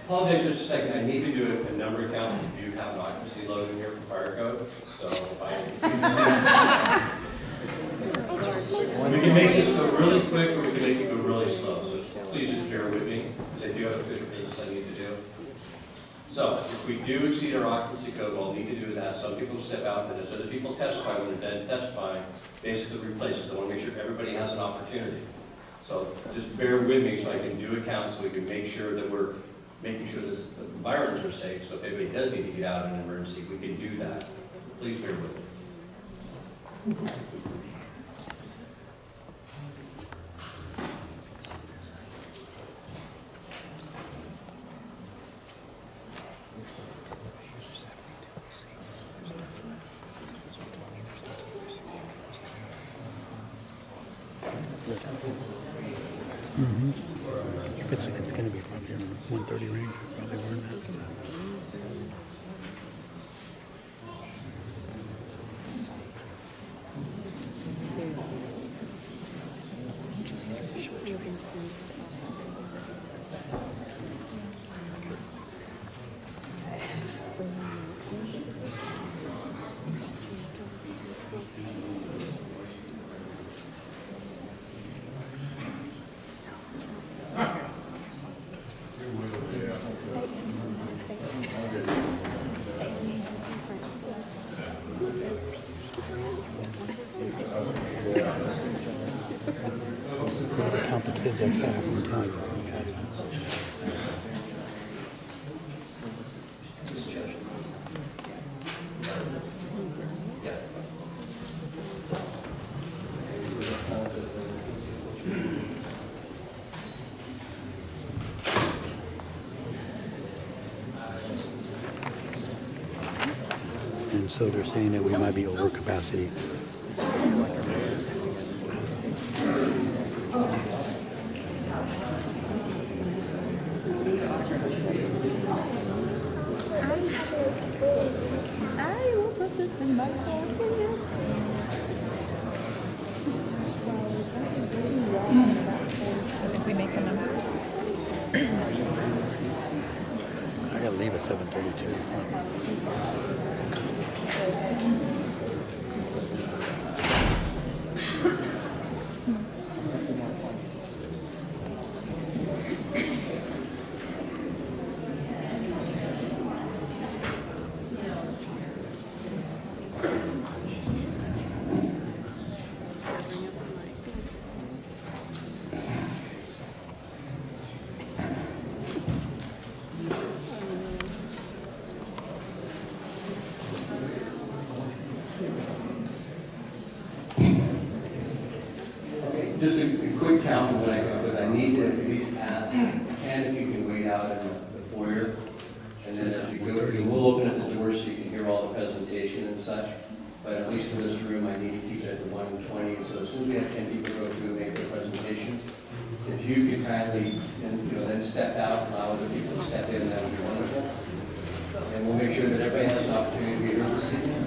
Apologize just a second, I need to do a number count. We do have an occupancy load in here for fire code, so if I. We can make this go really quick or we can make it go really slow, so please just bear with me, because I do have a bit of business I need to do. So if we do exceed our occupancy code, what I'll need to do is ask some people to step out, and as other people testify, when they're done testifying, basically replace us. I want to make sure everybody has an opportunity. So just bear with me so I can do a count so we can make sure that we're making sure the environments are safe. So if anybody does need to get out in an emergency, we can do that. Please bear with me. It's going to be probably in the 130 range, probably more than that. Count the kids that's fast and tell you. And so they're saying that we might be over capacity. I will put this in my phone for you. So did we make the numbers? I gotta leave at 7:32. Just a quick count of what I need to at least ask. Ken, if you can wait out in the foyer. And then as we go through, we'll open up the doors so you can hear all the presentation and such. But at least for this room, I need to keep it at the 120. And so as soon as we have 10 people go through and make their presentation, if you could kindly, then step out, allow other people to step in, that would be wonderful. And we'll make sure that everybody has an opportunity to be here this evening.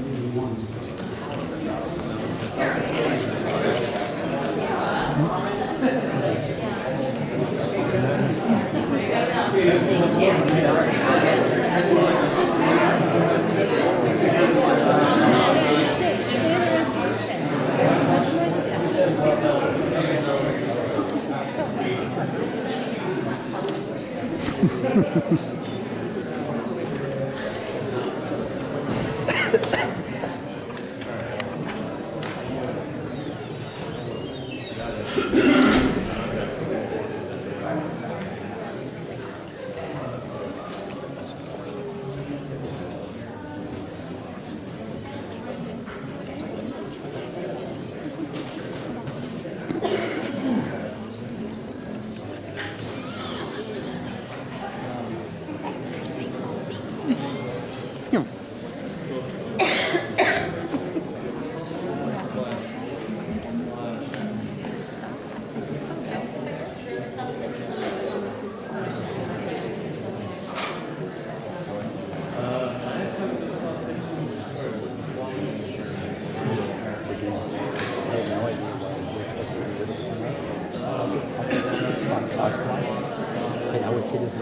Hey, I would kid if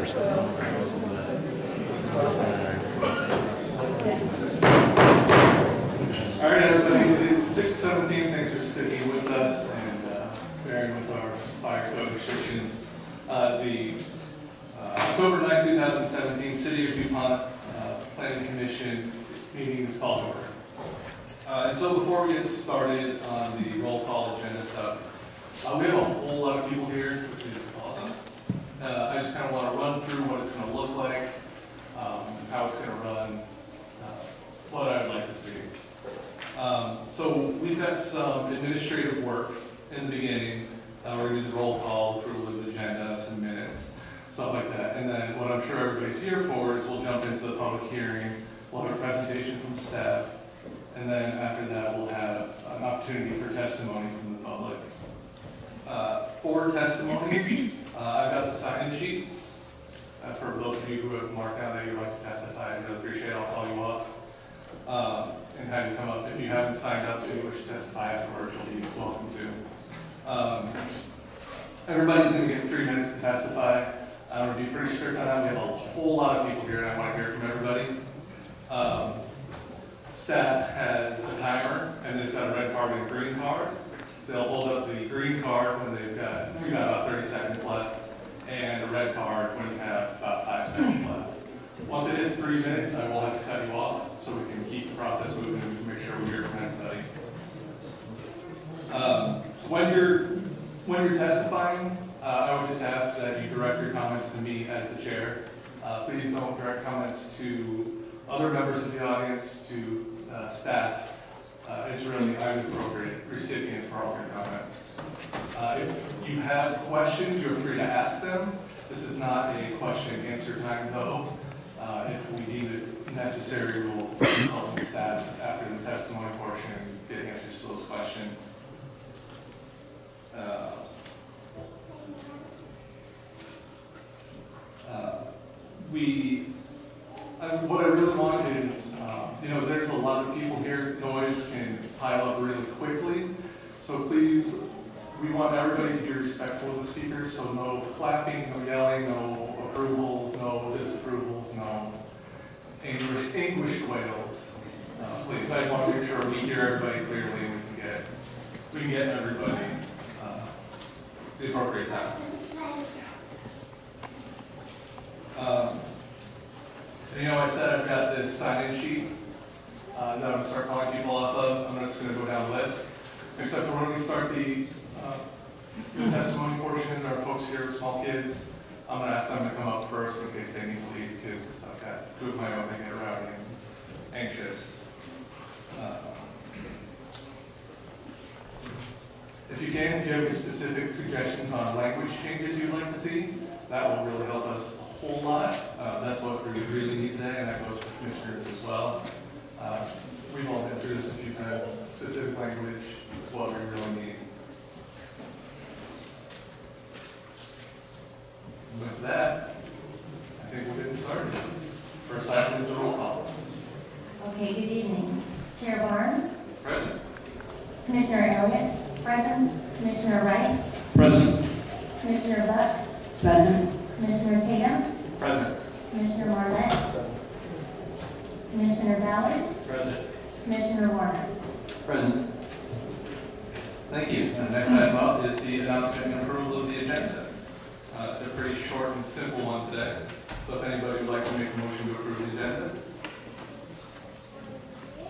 All right, everybody, it's 6:17. Thanks for sticking with us and bearing with our fire code restrictions. The October 9, 2017 City of DuPont Planning Commission meeting is called to order. And so before we get started on the roll call agenda stuff, we have a whole lot of people here, which is awesome. I just kind of want to run through what it's going to look like, how it's going to run, what I'd like to see. So we've got some administrative work in the beginning. We're going to do the roll call, approval of the agenda, some minutes, stuff like that. And then what I'm sure everybody's here for is we'll jump into the public hearing. We'll have a presentation from staff. And then after that, we'll have an opportunity for testimony from the public. For testimony, I've got the sign-in sheets. For those of you who have marked out that you'd like to testify, I really appreciate it. I'll call you up and have you come up. If you haven't signed up and you wish to testify afterwards, you'll be welcome to. Everybody's going to get 3 minutes to testify. I'm going to be pretty strict on that. We have a whole lot of people here, and I want to hear from everybody. Staff has a timer, and they've got a red card and a green card. So they'll hold up the green card when we've got about 30 seconds left, and a red card when you have about 5 seconds left. Once it is 3 minutes, I will have to cut you off so we can keep the process moving and make sure we hear from everybody. When you're testifying, I would just ask that you direct your comments to me as the chair. Please don't direct comments to other members of the audience, to staff. It's really, I'm the appropriate recipient for all your comments. If you have questions, you're free to ask them. This is not a question and answer time though. If we deem it necessary, we'll consult with staff after the testimony portion and get answers to those questions. What I really want is, there's a lot of people here. Noise can pile up really quickly. So please, we want everybody to be respectful of the speakers. So no clapping, no yelling, no approvals, no disapprovals, no anguished wails. Please, I want to make sure we hear everybody clearly and we can get everybody the appropriate time. I said I've got this sign-in sheet that I'm going to start calling people off of. I'm just going to go down the list. Except for when we start the testimony portion, there are folks here with small kids. I'm going to ask them to come up first in case they need to leave. Kids, I've got 2 of my own that get rowdy and anxious. If you have any specific suggestions on language changes you'd like to see, that will really help us a whole lot. That's what we really need today, and that goes for commissioners as well. We've all been through this a few times. Specific language is what we really need. With that, I think we'll get started. First item is a roll call. Okay, good evening. Chair Barnes? Present. Commissioner Elliott? Present. Commissioner Wright? Present. Commissioner Buck? Present. Commissioner Tatum? Present. Commissioner Marlette? Commissioner Ballard? Present. Commissioner Warner? Present. Thank you. And the next item up is the announcement and approval of the agenda. It's a pretty short and simple one today. So if anybody would like to make a motion to approve the agenda.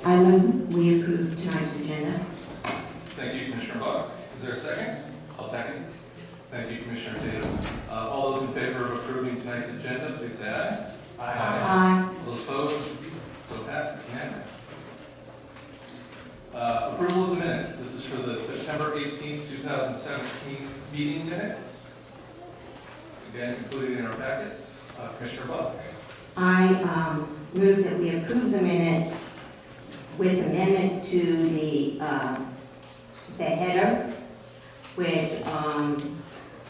I move we approve tonight's agenda. Thank you, Commissioner Buck. Is there a second? I'll second. Thank you, Commissioner Tatum. All those in favor of approving tonight's agenda, please say aye. Aye. Those opposed? So passed. It's unanimous. Approval of the minutes. This is for the September 18th, 2017 meeting minutes. Again, included in our packets. Commissioner Buck. I move that we approve the minutes with amendment to the header, which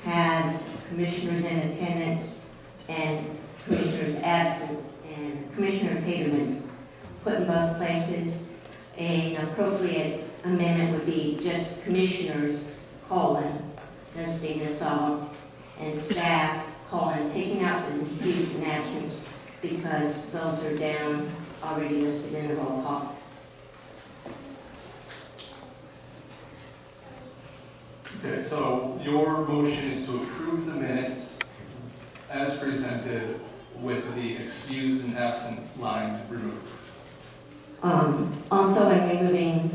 has commissioners in attendance and commissioners absent, and Commissioner Tatum is put in both places. An appropriate amendment would be just commissioners, listing us all, and staff, taking out the excused and absence because those are down, already listed in the roll call. Okay, so your motion is to approve the minutes as presented with the excused and absent line removed. Also, in removing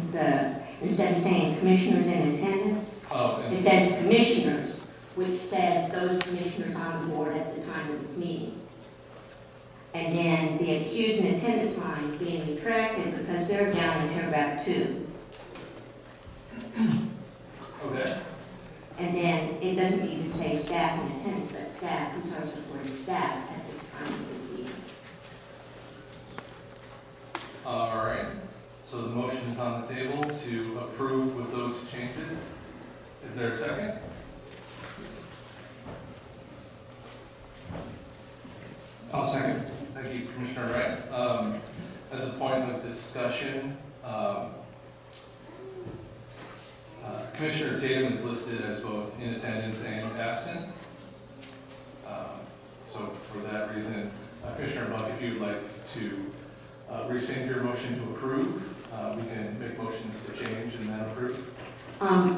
instead of saying commissioners in attendance, And it says commissioners, which says those commissioners on the board at the time of this meeting. And then the excused and attendance line being retracted because they're down in paragraph 2. Okay, And then it doesn't need to say staff in attendance, but staff, who's our supporting staff at this time of this meeting. all right. So the motion is on the table to approve with those changes. Is there a second? I'll second. Thank you, Commissioner Wright. As a point of discussion, Commissioner Tatum is listed as both in attendance and absent. So for that reason, Commissioner Buck, if you'd like to rescind your motion to approve, we can make motions to change and then approve.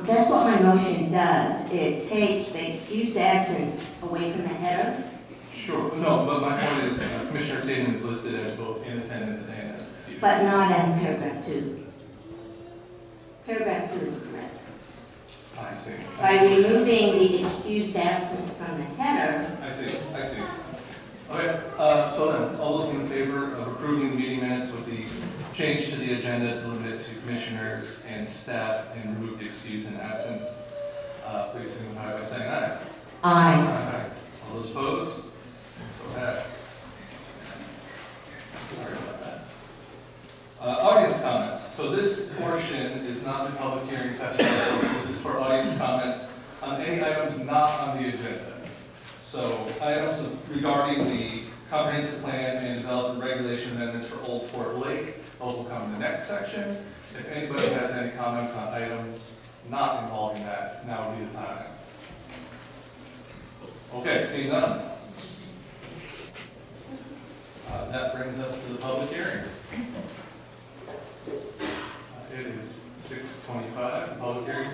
That's what my motion does. It takes the excused absence away from the header. Sure, no, but my point is Commissioner Tatum is listed as both in attendance and as excused. But not in paragraph 2. Paragraph 2 is correct. I see. By removing the excused absence from the header, I see. Okay, so then, all those in favor of approving the meeting minutes with the change to the agenda to limit it to commissioners and staff and remove the excuse and absence, please signify by saying aye. aye. All those opposed? So passed. Sorry about that. Audience comments. So this portion is not the public hearing testimony. This is for audience comments on any items not on the agenda. So items regarding the comprehensive plan and development regulation amendments for Old Fort Lake, those will come in the next section. If anybody has any comments on items not involving that, now would be the time. Okay, seeing none. That brings us to the public hearing. It is 6:25, the public hearing.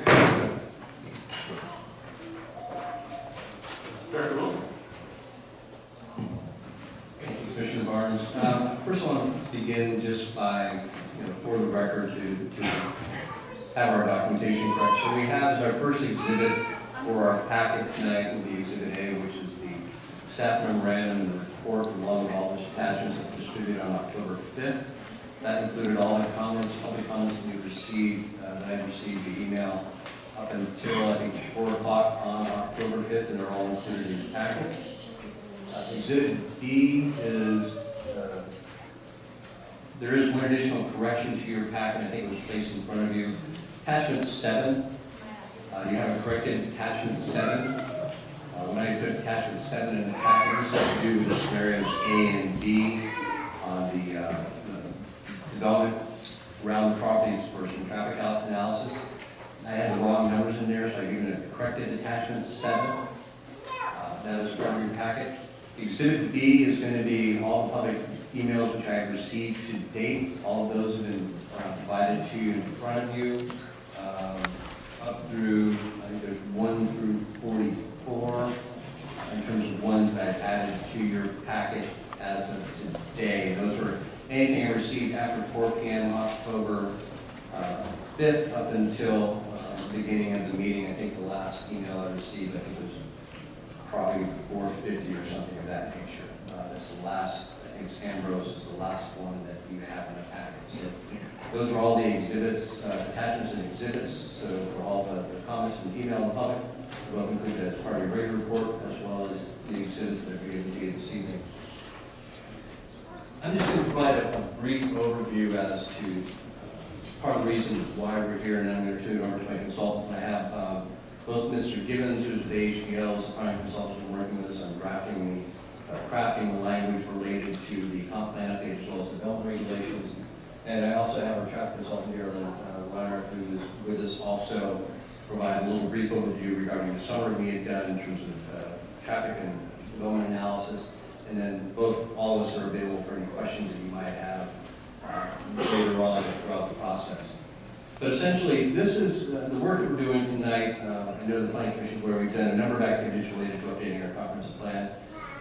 Director Wilson. Thank you, Commissioner Barnes. First, I want to begin just by, for the record, to have our documentation correct. So we have as our first exhibit for our packet tonight will be Exhibit A, which is the staff memorandum and the report along with all the attachments that were distributed on October 5th. That included all the comments, public comments that we received, that I received the email up until I think 4 o'clock on October 5th, and they're all included in the packet. Exhibit B is, there is one additional correction to your packet. I think it was placed in front of you. Attachment 7, you have a corrected attachment 7. When I put attachment 7 in the packet, this has to do with the scenarios A and B on the development around the properties for some traffic analysis. I had the wrong numbers in there, so I gave it a corrected attachment 7. That is part of your packet. Exhibit B is going to be all the public emails which I have received to date. All of those have been provided to you in front of you, up through, I think there's 1 through 44, in terms of ones that I've added to your packet as of today. Those were anything I received after 4 p.m. October 5th up until the beginning of the meeting. I think the last email I received, I think was probably 4:50 or something of that nature. That's the last, I think Ambrose is the last one that you have in the packet. So those are all the exhibits, attachments and exhibits. So for all the comments and email and public, we both include that as part of your regular report as well as the exhibits that we gave to you this evening. I'm just going to provide a brief overview as to part of the reason why we're here, and I'm going to turn it over to my consultants. I have both Mr. Gibbons, who's the HPL's prime consultant, working with us on crafting the language related to the comp plan update as well as development regulations. And I also have our traffic consultant here, Lynn Reiner, who is with us also to provide a little brief overview regarding the summary we had done in terms of traffic and development analysis, and then all of us are available for any questions that you might have later on throughout the process. But essentially, this is the work that we're doing tonight. I know the Planning Commission, where we've done a number of activities related to updating our comprehensive plan.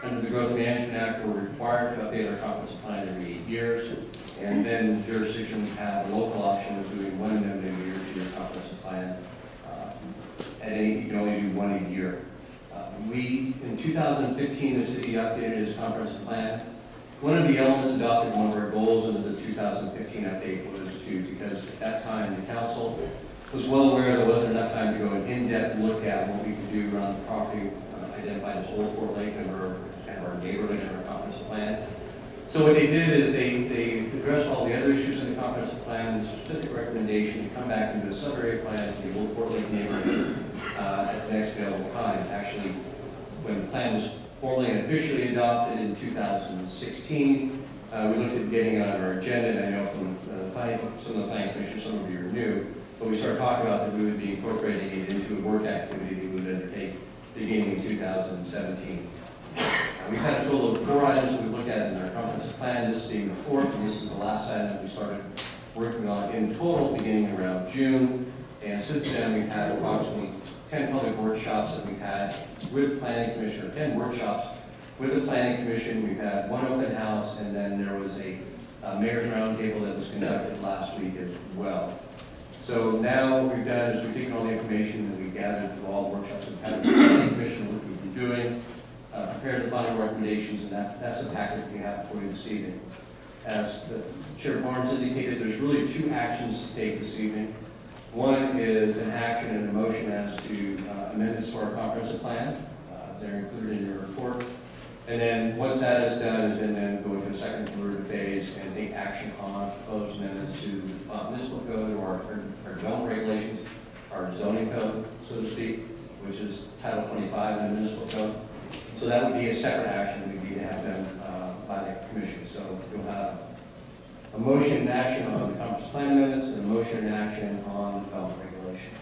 Under the Growth Management Act, we're required to update our comprehensive plan every 8 years. And then jurisdictions have a local option of doing one amendment a year to your comprehensive plan. You can only do one a year. In 2015, the city updated its comprehensive plan. One of the elements adopted, one of our goals under the 2015 update was because at that time the council was well aware there wasn't enough time to go an in-depth look at what we could do around the property identified as Old Fort Lake and our neighborhood and our comprehensive plan. So what they did is they addressed all the other issues in the comprehensive plan, and specific recommendation to come back and do a sub-area plan for the Old Fort Lake neighborhood at the next available time. Actually, when the plan was formally and officially adopted in 2016, we looked at getting it on our agenda, and I know from some of the planning commissioners, some of you are new, but we started talking about that we would be incorporating it into a work activity that we would undertake beginning in 2017. We've had a total of 4 items that we looked at in our comprehensive plan, this being the 4th, and this is the last item that we started working on in total beginning around June. And since then, we've had approximately 10 public workshops that we've had with the Planning Commission, or 10 workshops with the Planning Commission. We've had 1 open house, and then there was a mayor's roundtable that was conducted last week as well. So now what we've done is we've taken all the information that we gathered through all the workshops we've had with the Planning Commission, what we've been doing, prepared the final recommendations, and that's the packet we have for you this evening. As the Chair Barnes indicated, there's really 2 actions to take this evening. One is an action and a motion as to amendments to our comprehensive plan. They're included in your report. And then once that is done, is then go into a second and third phase and take action on proposed amendments to the municipal code or our development regulations, our zoning code, so to speak, which is Title 25 in the municipal code. So that would be a separate action we'd need to have done by the commission. So you'll have a motion and action on the comprehensive plan amendments and a motion and action on development regulation.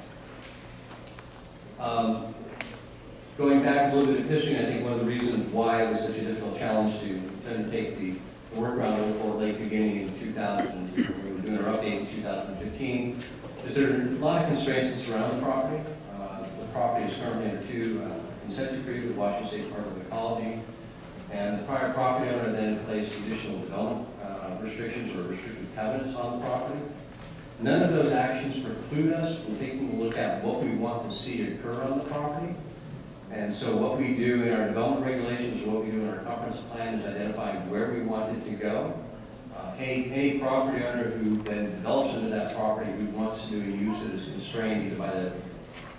Going back a little bit of history, I think one of the reasons why it was such a difficult challenge to undertake the work around Old Fort Lake beginning in 2000, when we were doing our update in 2015, is there are a lot of constraints that surround the property. The property is currently under 2 consent decrees with Washington State Department of Ecology, and the prior property owner then placed additional development restrictions or restrictive covenants on the property. None of those actions preclude us from taking a look at what we want to see occur on the property. And so what we do in our development regulations, what we do in our comprehensive plan is identifying where we want it to go. Any property owner who then develops into that property who wants to do a use that is constrained either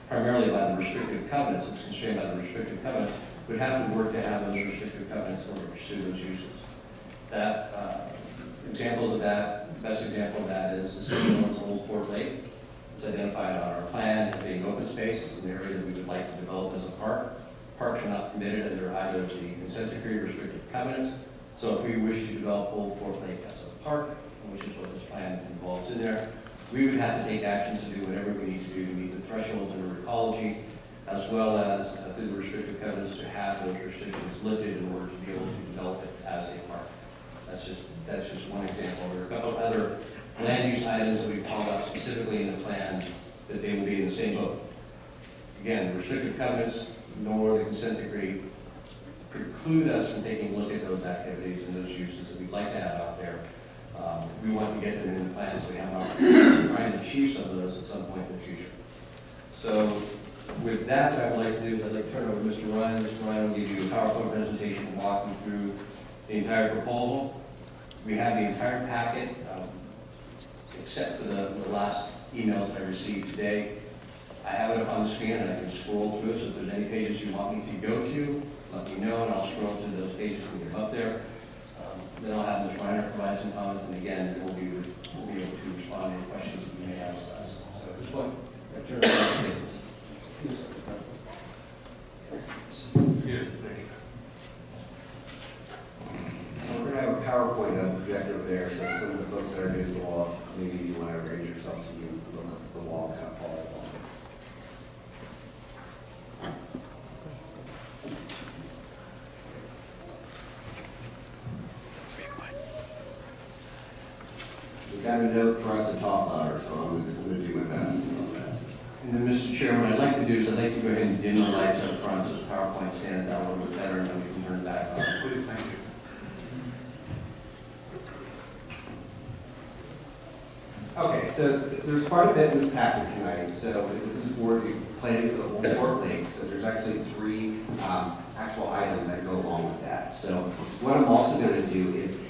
primarily by the restrictive covenants, it's constrained by the restrictive covenants, would have to work to have those restrictive covenants in order to pursue those uses. Examples of that, the best example of that is the city owns Old Fort Lake. It's identified on our plan as being open space. It's an area that we would like to develop as a park. Parks are not permitted under either of the consent decree or restrictive covenants. So if we wish to develop Old Fort Lake as a park, which is what this plan involves in there, we would have to take actions to do whatever we need to do to meet the thresholds under ecology, as well as through the restrictive covenants to have those restrictions lifted in order to be able to develop it as a park. That's just one example. There are a couple of other land use items that we've called out specifically in the plan that they will be in the same boat. Again, the restrictive covenants nor the consent decree preclude us from taking a look at those activities and those uses that we'd like to have out there. We want to get them in the plan so we have an opportunity to try and achieve some of those at some point in the future. So with that, what I'd like to do is I'd like to turn it over to Mr. Ryan. Mr. Ryan will give you a PowerPoint presentation and walk you through the entire proposal. We have the entire packet, except for the last emails that I received today. I have it up on the screen and I can scroll through it, so if there's any pages you want me to go to, let me know and I'll scroll through those pages when they're up there. Then I'll have Ms. Reiner provide some comments, and again, we'll be able to respond to any questions that you may have with us. So at this point, I turn it over to Ms. So we're going to have a PowerPoint projector over there, so some of the folks that are against the wall, maybe you want to arrange yourself so you can see the wall kind of follow along. got a note for us to talk louder, so I'm gonna do my best on that. And then, Mr. Chair, what I'd like to do is I'd like to go ahead and dim the lights up front so the PowerPoint stands out a little bit better, and then we can turn it back on. Please, thank you. Okay, so there's quite a bit in this packet tonight. So this is for the planning for the Old Fort Lake. So there's actually three actual items that go along with that. So what I'm also going to do is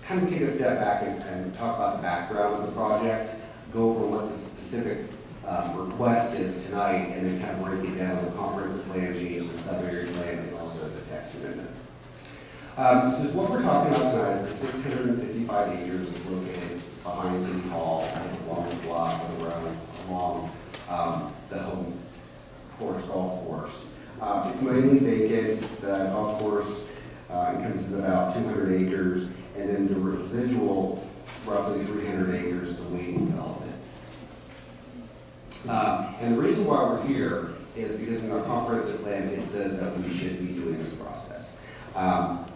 kind of take a step back and talk about the background of the project, go over what the specific request is tonight, and then kind of break it down to the comprehensive plan change, the sub-area plan, and also the text amendment. So what we're talking about tonight is the 655 acres that's located behind City Hall, along the block of the road, along the home course, golf course. It's mainly vacant. The golf course encompasses about 200 acres, and then the residual, roughly 300 acres, to waiting development. And the reason why we're here is because in our comprehensive plan, it says that we should be doing this process.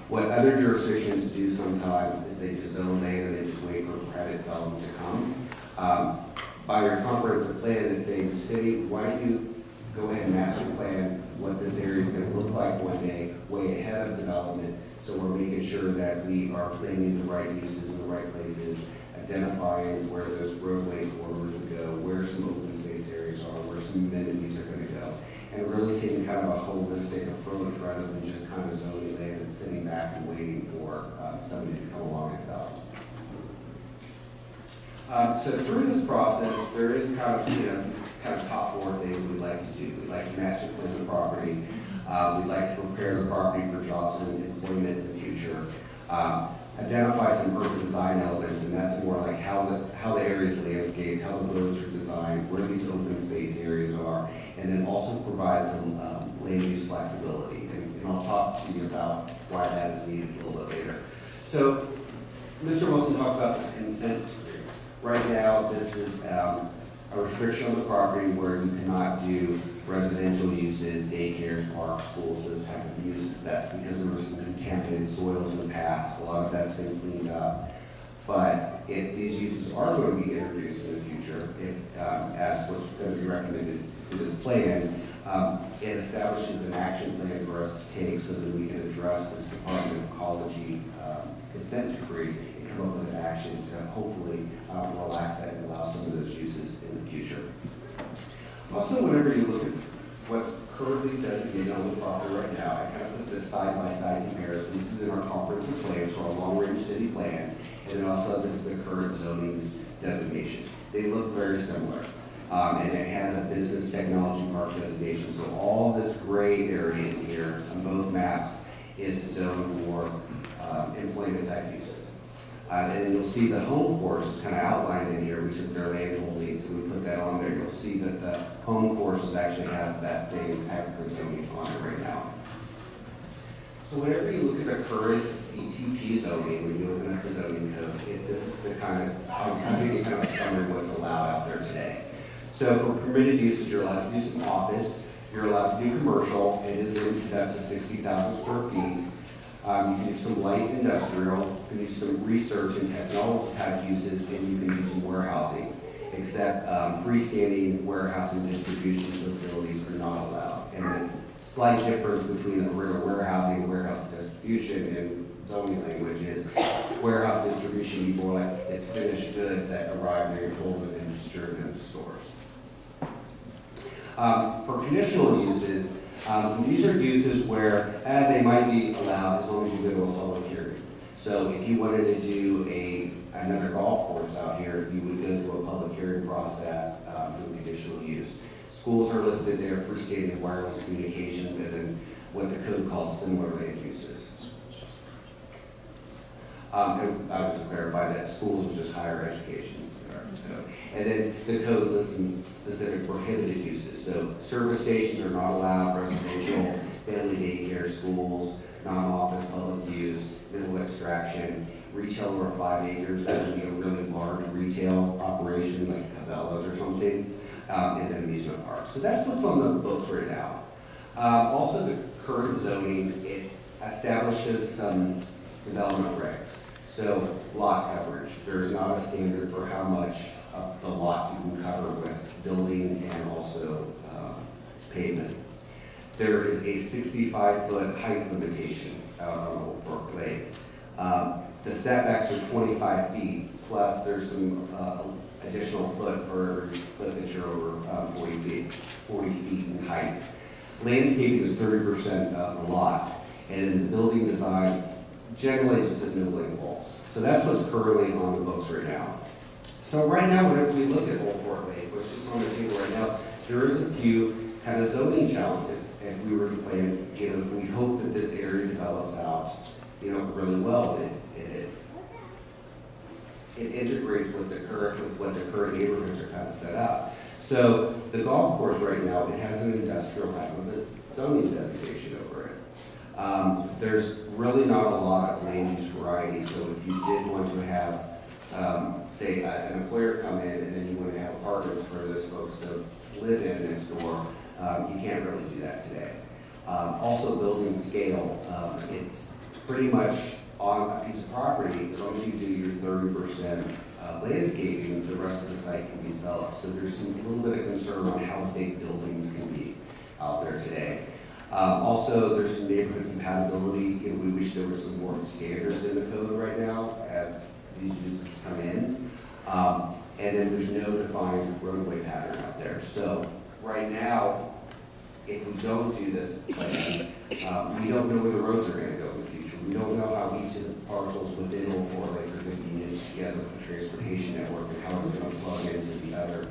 What other jurisdictions do sometimes is they just zone land and they just wait for private development to come. By your comprehensive plan, it's saying, city, why don't you go ahead and master plan what this area is going to look like one day, way ahead of development, so we're making sure that we are planning the right uses in the right places, identifying where those roadway corridors would go, where some open space areas are, where some amenities are going to go, and really taking kind of a holistic approach rather than just kind of zoning land and sitting back and waiting for somebody to come along and develop. So through this process, there is kind of, these kind of top four things that we'd like to do. We'd like to master plan the property. We'd like to prepare the property for jobs and employment in the future. Identify some urban design elements, and that's more like how the area is landscaped, how the roads are designed, where these open space areas are, and then also provide some land use flexibility. And I'll talk to you about why that is needed a little bit later. So, Mr. Wilson talked about this consent decree. Right now, this is a restriction on the property where you cannot do residential uses, daycares, parks, schools, those type of uses. That's because there were some contaminated soils in the past. A lot of that's been cleaned up. But if these uses are going to be introduced in the future, as what's going to be recommended in this plan, it establishes an action plan for us to take so that we can address this Department of Ecology consent decree and come up with an action to hopefully relax that and allow some of those uses in the future. Also, whenever you look at what's currently designated on the property right now, I kind of put this side-by-side comparison. This is in our comprehensive plan, so our long-range city plan, and then also this is the current zoning designation. They look very similar, and it has a business technology park designation. So all this gray area in here on both maps is zoned for employment type uses. And then you'll see the home course kind of outlined in here. We took their land holdings and we put that on there. You'll see that the home course actually has that same type of zoning on it right now. So whenever you look at the current ETP zoning, when you open up the zoning code, this is the kind of, how do you kind of summary what's allowed out there today. So for permitted uses, you're allowed to do some office, you're allowed to do commercial, it is limited up to 60,000 square feet. You can do some light industrial, you can do some research and technology type uses, and you can do some warehousing, except freestanding warehouse and distribution facilities are not allowed. And the slight difference between a regular warehousing and warehouse distribution in zoning language is warehouse distribution, you more like it's finished goods that arrive there, you're told and then distributed into stores. For conditional uses, these are uses where they might be allowed as long as you go to a public hearing. So if you wanted to do another golf course out here, you would go through a public hearing process for conditional use. Schools are listed there, freestanding wireless communications, and then what the code calls similar land uses. And I would just clarify that schools are just higher education. And then the code lists some specific prohibited uses. So service stations are not allowed, residential, family daycare, schools, non-office public use, mineral extraction, retail over 5 acres, that would be a really large retail operation like Cabela's or something, and an amusement park. So that's what's on the books right now. Also the current zoning, it establishes some development regs. So lot coverage, there is not a standard for how much of the lot you can cover with building and also pavement. There is a 65-foot height limitation out on Old Fork Lake. The setbacks are 25 feet, plus there's some additional foot for every foot that you're over 40 feet in height. Landscaping is 30% of the lot, and then the building design generally just has middling walls. So that's what's currently on the books right now. So right now, whenever we look at Old Fort Lake, which is on the table right now, there is a few kind of zoning challenges. If we were to plan, if we hope that this area develops out, really well, it integrates with what the current neighborhoods are kind of set up. So the golf course right now, it has an industrial type of a zoning designation over it. There's really not a lot of land use variety, so if you did want to have, say, an employer come in and then you want to have apartments for those folks to live in next door, you can't really do that today. Also building scale, it's pretty much on a piece of property, as long as you do your 30% landscaping, the rest of the site can be developed. So there's a little bit of concern on how big buildings can be out there today. Also, there's some neighborhood compatibility. We wish there were some more standards in the code right now as these uses come in. And then there's no defined roadway pattern out there. So right now, if we don't do this plan, we don't know where the roads are going to go in the future. We don't know how each of the parcels within Old Fort Lake are going to be knit together with the transportation network and how it's going to plug into the other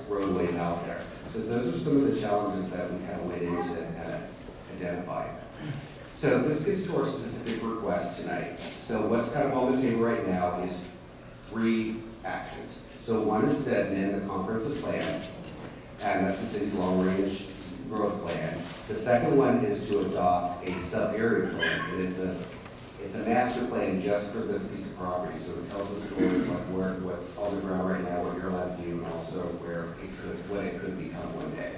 roadways out there. So those are some of the challenges that we kind of went into kind of identifying. So this gets to our specific request tonight. So what's kind of on the table right now is 3 actions. So one is to amend the comprehensive plan, and that's the city's long-range growth plan. The second one is to adopt a sub-area plan, and it's a master plan just for this piece of property. So it tells us what's on the ground right now, what you're allowed to do, and also what it could become one day.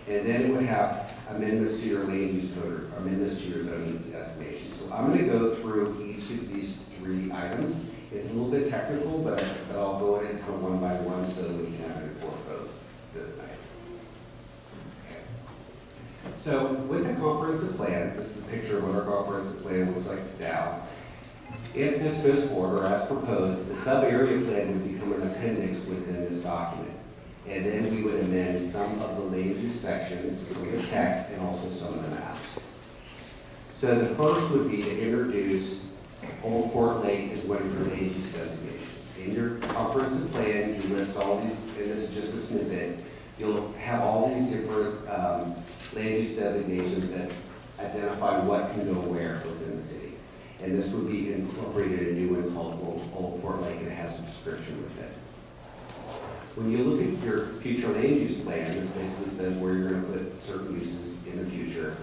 And then it would have amendments to your land use code or amendments to your zoning designation. So I'm going to go through each of these 3 items. It's a little bit technical, but I'll go in and come one by one so that we can have an informed vote tonight. Okay. So with the comprehensive plan, this is a picture of what our comprehensive plan looks like now. If this goes forward or as proposed, the sub-area plan would become an appendix within this document. And then we would amend some of the land use sections, so the text, and also some of the maps. So the first would be to introduce Old Fort Lake as one of your land use designations. In your comprehensive plan, you list all these, and this is just a snippet, you'll have all these different land use designations that identify what can go where within the city. And this would be incorporated in a new one called Old Fort Lake, and it has a description with it. When you look at your future land use plan, this basically says where you're going to put certain uses in the future.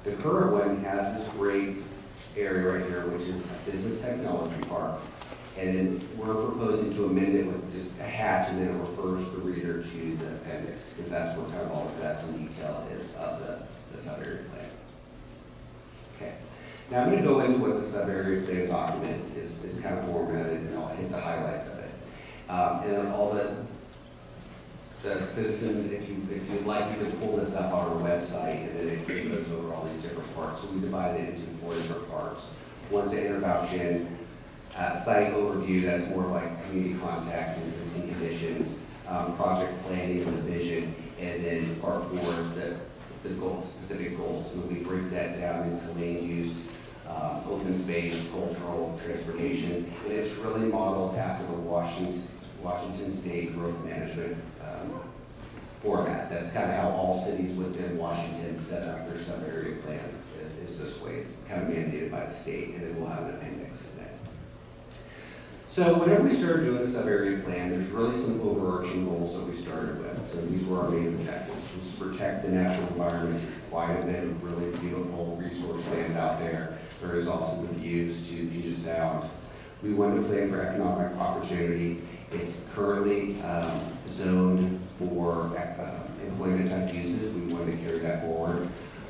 The current one has this great area right here, which is a business technology park. And then we're proposing to amend it with just a hatch, and then it refers the reader to the appendix, because that's what kind of all of that some detail is of the sub-area plan. Okay. Now I'm going to go into what the sub-area plan document is kind of formatted, and I'll hit the highlights of it. And then all the citizens, if you'd like, you can pull this up on our website, and then it goes over all these different parts. So we divide it into 4 different parts. One's an introduction, site overview, that's more like community contacts and existing conditions, project planning and the vision, and then part 4 is the goals, specific goals. And we break that down into land use, open space, cultural, transportation, and it's really modeled after the Washington State Growth Management format. That's kind of how all cities within Washington set up their sub-area plans, is this way. It's kind of mandated by the state, and then we'll have an appendix in it. So whenever we started doing the sub-area plan, there's really some overarching goals that we started with. So these were our main objectives. Was to protect the natural environment. There's quite a bit of really beautiful resource land out there. There is also the views to Puget Sound. We wanted to plan for economic opportunity. It's currently zoned for employment type uses. We wanted to carry that forward.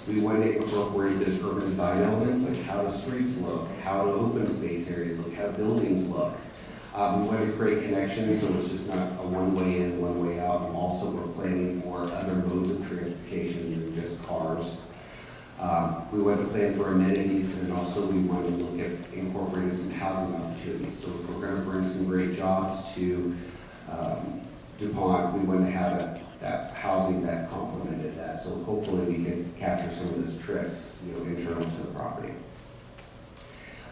We want to incorporate those urban design elements, like how do streets look, how do open space areas look, how do buildings look. We want to create connections so it's just not a one-way in, one-way out. And also we're planning for other modes of transportation than just cars. We want to plan for amenities, and also we want to look at incorporating some housing opportunities. So if we're going to bring some great jobs to DuPont, we want to have that housing that complemented that. So hopefully we can capture some of those trips, internal to the property.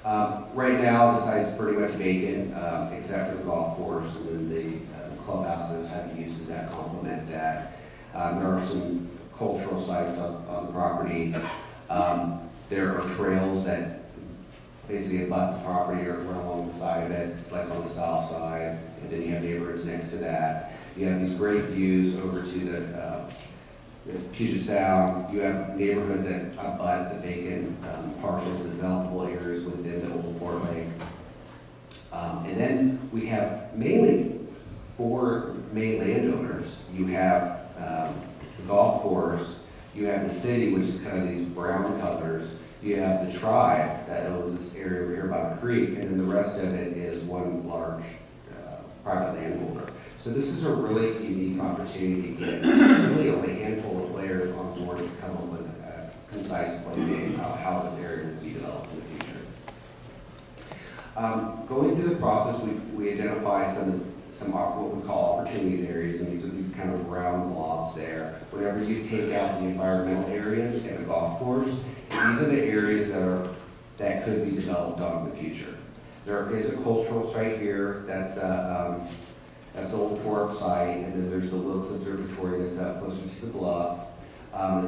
Right now, the site's pretty much vacant, except for the golf course and then the clubhouse and those type of uses that complement that. There are some cultural sites on the property. There are trails that basically abut the property or run along the side of it. It's like on the south side, and then you have neighborhoods next to that. You have these great views over to the Puget Sound. You have neighborhoods that abut the vacant parcels, the developable areas within the Old Fort Lake. And then we have mainly 4 main landowners. You have the golf course, you have the city, which is kind of these brown colors, you have the tribe that owns this area over here by the creek, and then the rest of it is one large private landholder. So this is a really unique opportunity to get really only a handful of players on board to come up with a concise plan about how this area will be developed in the future. Going through the process, we identify some what we call opportunities areas, and these are these kind of round blobs there. Whenever you take out the environmental areas and the golf course, these are the areas that could be developed on in the future. There is a cultural site here that's the Old Fort site, and then there's the Wilkes Observatory that's up closer to the bluff.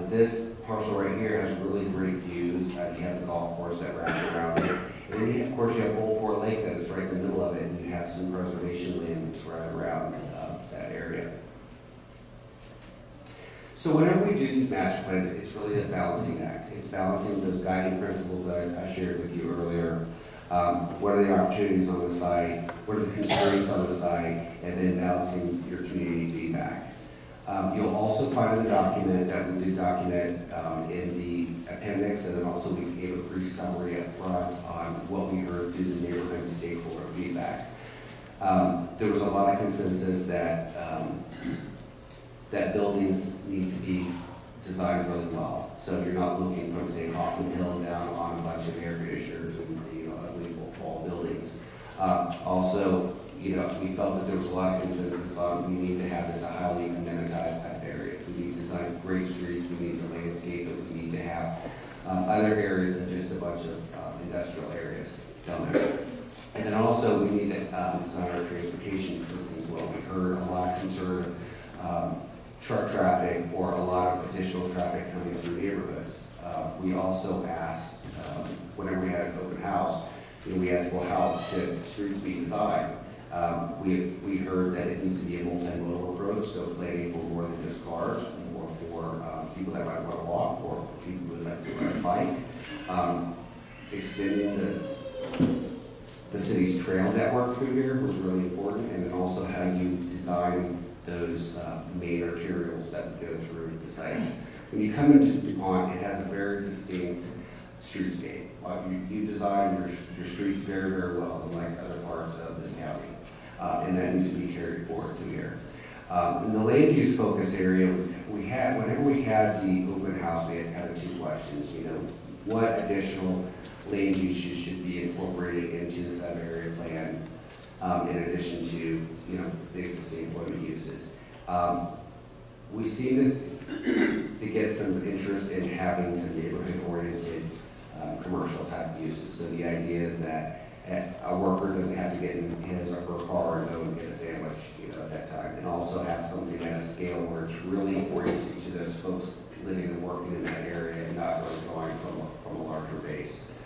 This parcel right here has really great views. You have the golf course that wraps around it. And then, of course, you have Old Fort Lake that is right in the middle of it, and you have some preservation land that's right around that area. So whenever we do these master plans, it's really a balancing act. It's balancing those guiding principles that I shared with you earlier. What are the opportunities on the site? What are the constraints on the site? And then balancing your community feedback. You'll also find a document that we did document in the appendix, and then also we gave a brief summary up front on what we heard through the neighborhood stakeholder feedback. There was a lot of consensus that that buildings need to be designed really well. So you're not looking from, say, Hoffman Hill down on a bunch of air conditioners and ugly wall buildings. Also, we felt that there was a lot of consensus on we need to have this a highly amenitized type area. We need to design great streets, we need to landscape it, we need to have other areas than just a bunch of industrial areas down there. And then also we need to design our transportation systems well. We heard a lot of concern truck traffic or a lot of additional traffic coming through neighborhoods. We also asked, whenever we had an open house, we asked, well, how should streets be designed? We heard that it needs to be a multimodal approach, so planning for more than just cars, or for people that might want to walk, or for people who would like to ride a bike. Extending the city's trail network through here was really important, and then also how you design those main arterials that go through the site. When you come into DuPont, it has a very distinct streetscape. You design your streets very, very well, unlike other parts of this county, and that needs to be carried forward through here. In the land use focus area, whenever we had the open house, we had kind of 2 questions. What additional land uses should be incorporated into the sub-area plan, in addition to the existing employment uses. We see this to get some interest in having some neighborhood-oriented commercial type uses. So the idea is that a worker doesn't have to get in his or her car and go and get a sandwich, at that time, and also have something at a scale where it's really oriented to those folks living and working in that area and not really drawing from a larger base.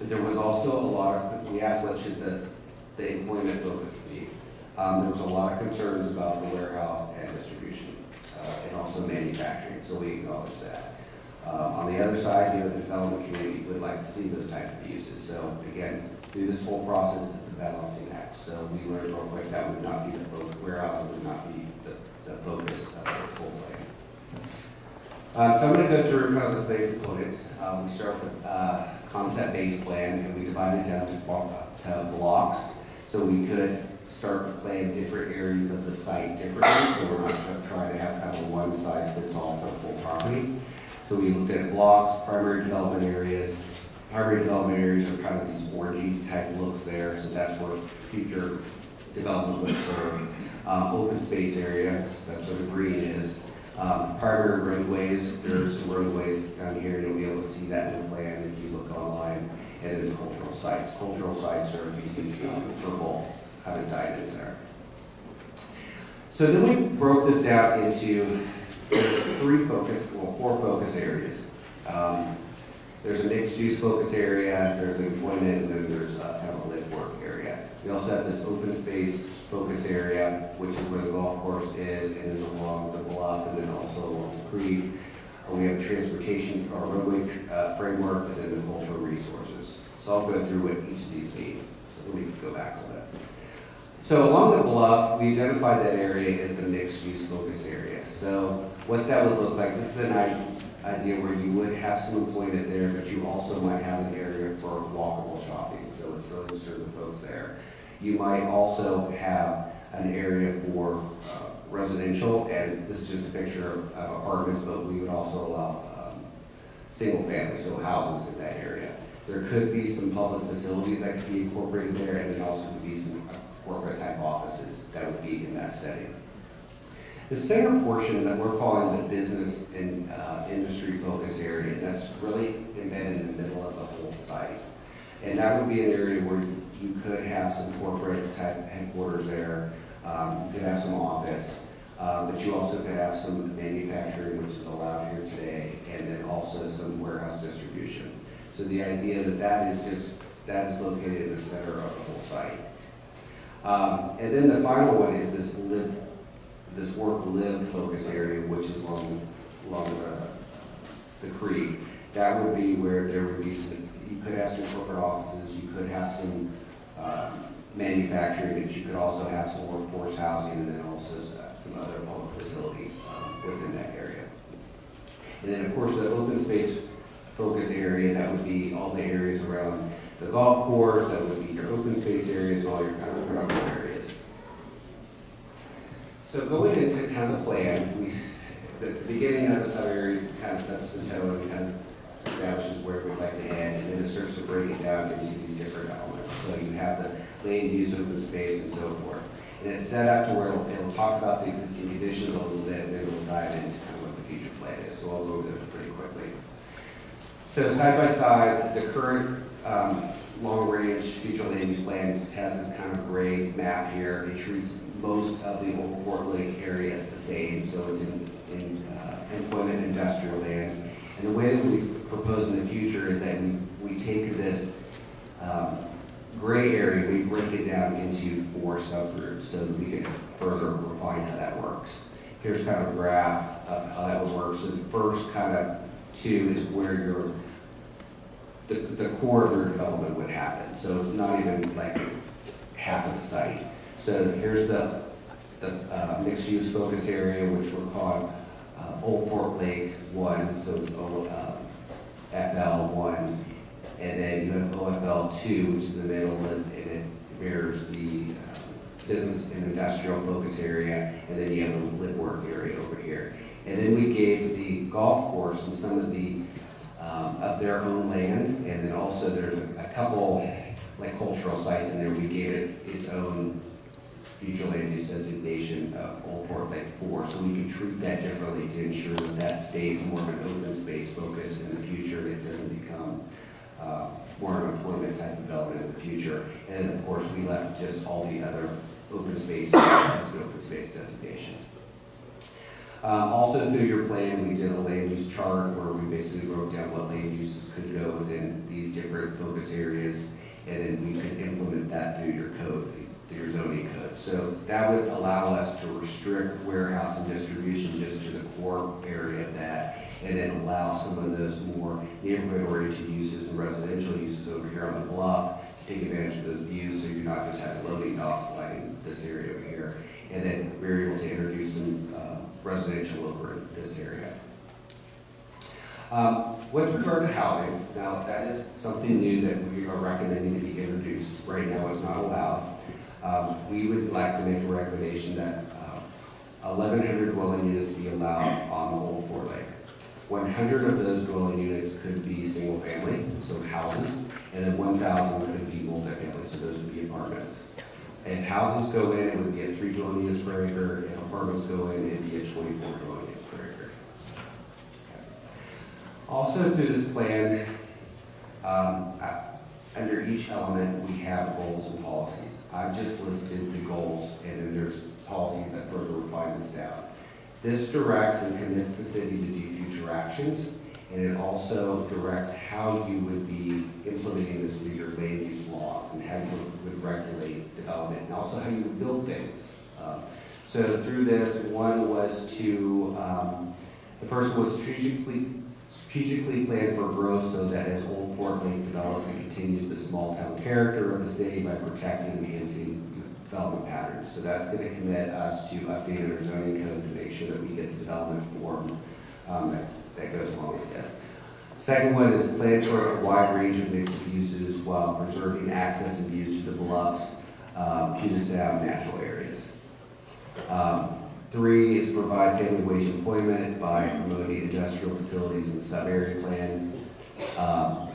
There was also a lot of, we asked what should the employment focus be. There was a lot of concerns about the warehouse and distribution, and also manufacturing, so we acknowledge that. On the other side, the development community would like to see those type of uses. So again, through this whole process, it's a balancing act. So we learned real quick that would not be the focus, warehousing would not be the focus of this whole plan. So I'm going to go through kind of the plan components. We start with a concept-based plan, and we divide it down to blocks, so we could start to plan different areas of the site differently, so we're not trying to have kind of a one-size-fits-all for the whole property. So we looked at blocks, primary development areas. Primary development areas are kind of these orangey type looks there, so that's where future development would occur. Open space area, that's where the green is. Primary roadways, there's some roadways down here, you'll be able to see that in the plan if you look online. And then the cultural sites. Cultural sites are these purple kind of diamonds there. So then we broke this down into, there's four focus areas. There's a mixed use focus area, there's an employment, and then there's kind of a live work area. We also have this open space focus area, which is where the golf course is, and then along the bluff, and then also along the creek. We have transportation, our roadway framework, and then the cultural resources. So I'll go through what each of these mean. So let me go back a little bit. So along the bluff, we identified that area as the mixed use focus area. So what that would look like, this is an idea where you would have some employment there, but you also might have an area for walkable shopping. So it's really serving folks there. You might also have an area for residential, and this is just a picture of apartments, but we would also allow single family, so houses in that area. There could be some public facilities that could be incorporated there, and there also could be some corporate type offices that would be in that setting. The center portion that we're calling the business and industry focus area, that's really embedded in the middle of the whole site. And that would be an area where you could have some corporate type headquarters there, you could have some office, but you also could have some manufacturing, which is allowed here today, and then also some warehouse distribution. So the idea that is located in the center of the whole site. And then the final one is this work-live focus area, which is along the creek. That would be where there would be some, you could have some corporate offices, you could have some manufacturing, but you could also have some workforce housing, and then also some other public facilities within that area. And then of course the open space focus area, that would be all the areas around the golf course, that would be your open space areas, all your kind of productive areas. So going into kind of the plan, the beginning of the sub-area kind of sets the tone and kind of establishes where we'd like to end, and then it starts to break it down into these different elements. So you have the land use, open space, and so forth. And it's set up to where it'll talk about the existing conditions a little bit, and then it'll dive into kind of what the future plan is. So I'll go over those pretty quickly. So side by side, the current long-range future land use plan just has this kind of gray map here. It treats most of the old Fort Lake area as the same, so it's in employment industrial land. And the way that we propose in the future is that we take this gray area, we break it down into 4 subgroups so that we can further refine how that works. Here's kind of a graph of how that would work. So the first kind of 2 is where the core of your development would happen. So it's not even like half of the site. So here's the mixed use focus area, which we're calling Old Fort Lake 1, so it's FL1, and then you have OFL2, which is in the middle, and it mirrors the business and industrial focus area, and then you have the lit work area over here. And then we gave the golf course and some of the of their own land, and then also there's a couple like cultural sites in there. We gave it its own future land use designation of Old Fort Lake 4, so we can treat that differently to ensure that that stays more of an open space focus in the future, and it doesn't become more of an employment type development in the future. And then of course we left just all the other open space as an open space designation. Also through your plan, we did a land use chart where we basically broke down what land uses could go within these different focus areas, and then we could implement that through your code, through your zoning code. So that would allow us to restrict warehouse and distribution just to the core area of that, and then allow some of those more neighborhood-oriented uses and residential uses over here on the bluff to take advantage of those views, so you're not just having loading docks like in this area over here. And then we're able to introduce some residential over in this area. With regard to housing, now that is something new that we are recommending to be introduced. Right now, it's not allowed. We would like to make a recommendation that 1,100 dwelling units be allowed on the Old Fort Lake. 100 of those dwelling units could be single family, so houses, and then 1,000 could be multifamily, so those would be apartments. If houses go in, it would be at 3 dwelling units per acre. If apartments go in, it'd be at 24 dwelling units per acre. Also through this plan, under each element, we have goals and policies. I've just listed the goals, and then there's policies that further refine this down. This directs and commits the city to do future actions, and it also directs how you would be implementing this through your land use laws and how you would regulate development, and also how you would build things. So through this, one was to, the first was strategically plan for growth so that as Old Fort Lake develops, it continues the small town character of the city by protecting and enhancing development patterns. So that's going to commit us to updating our zoning code to make sure that we get the development form that goes along with this. Second one is plan for a wide range of mixed uses while preserving access and views to the bluffs, Puget Sound natural areas. 3 is provide family wage employment by promoting industrial facilities in the sub-area plan.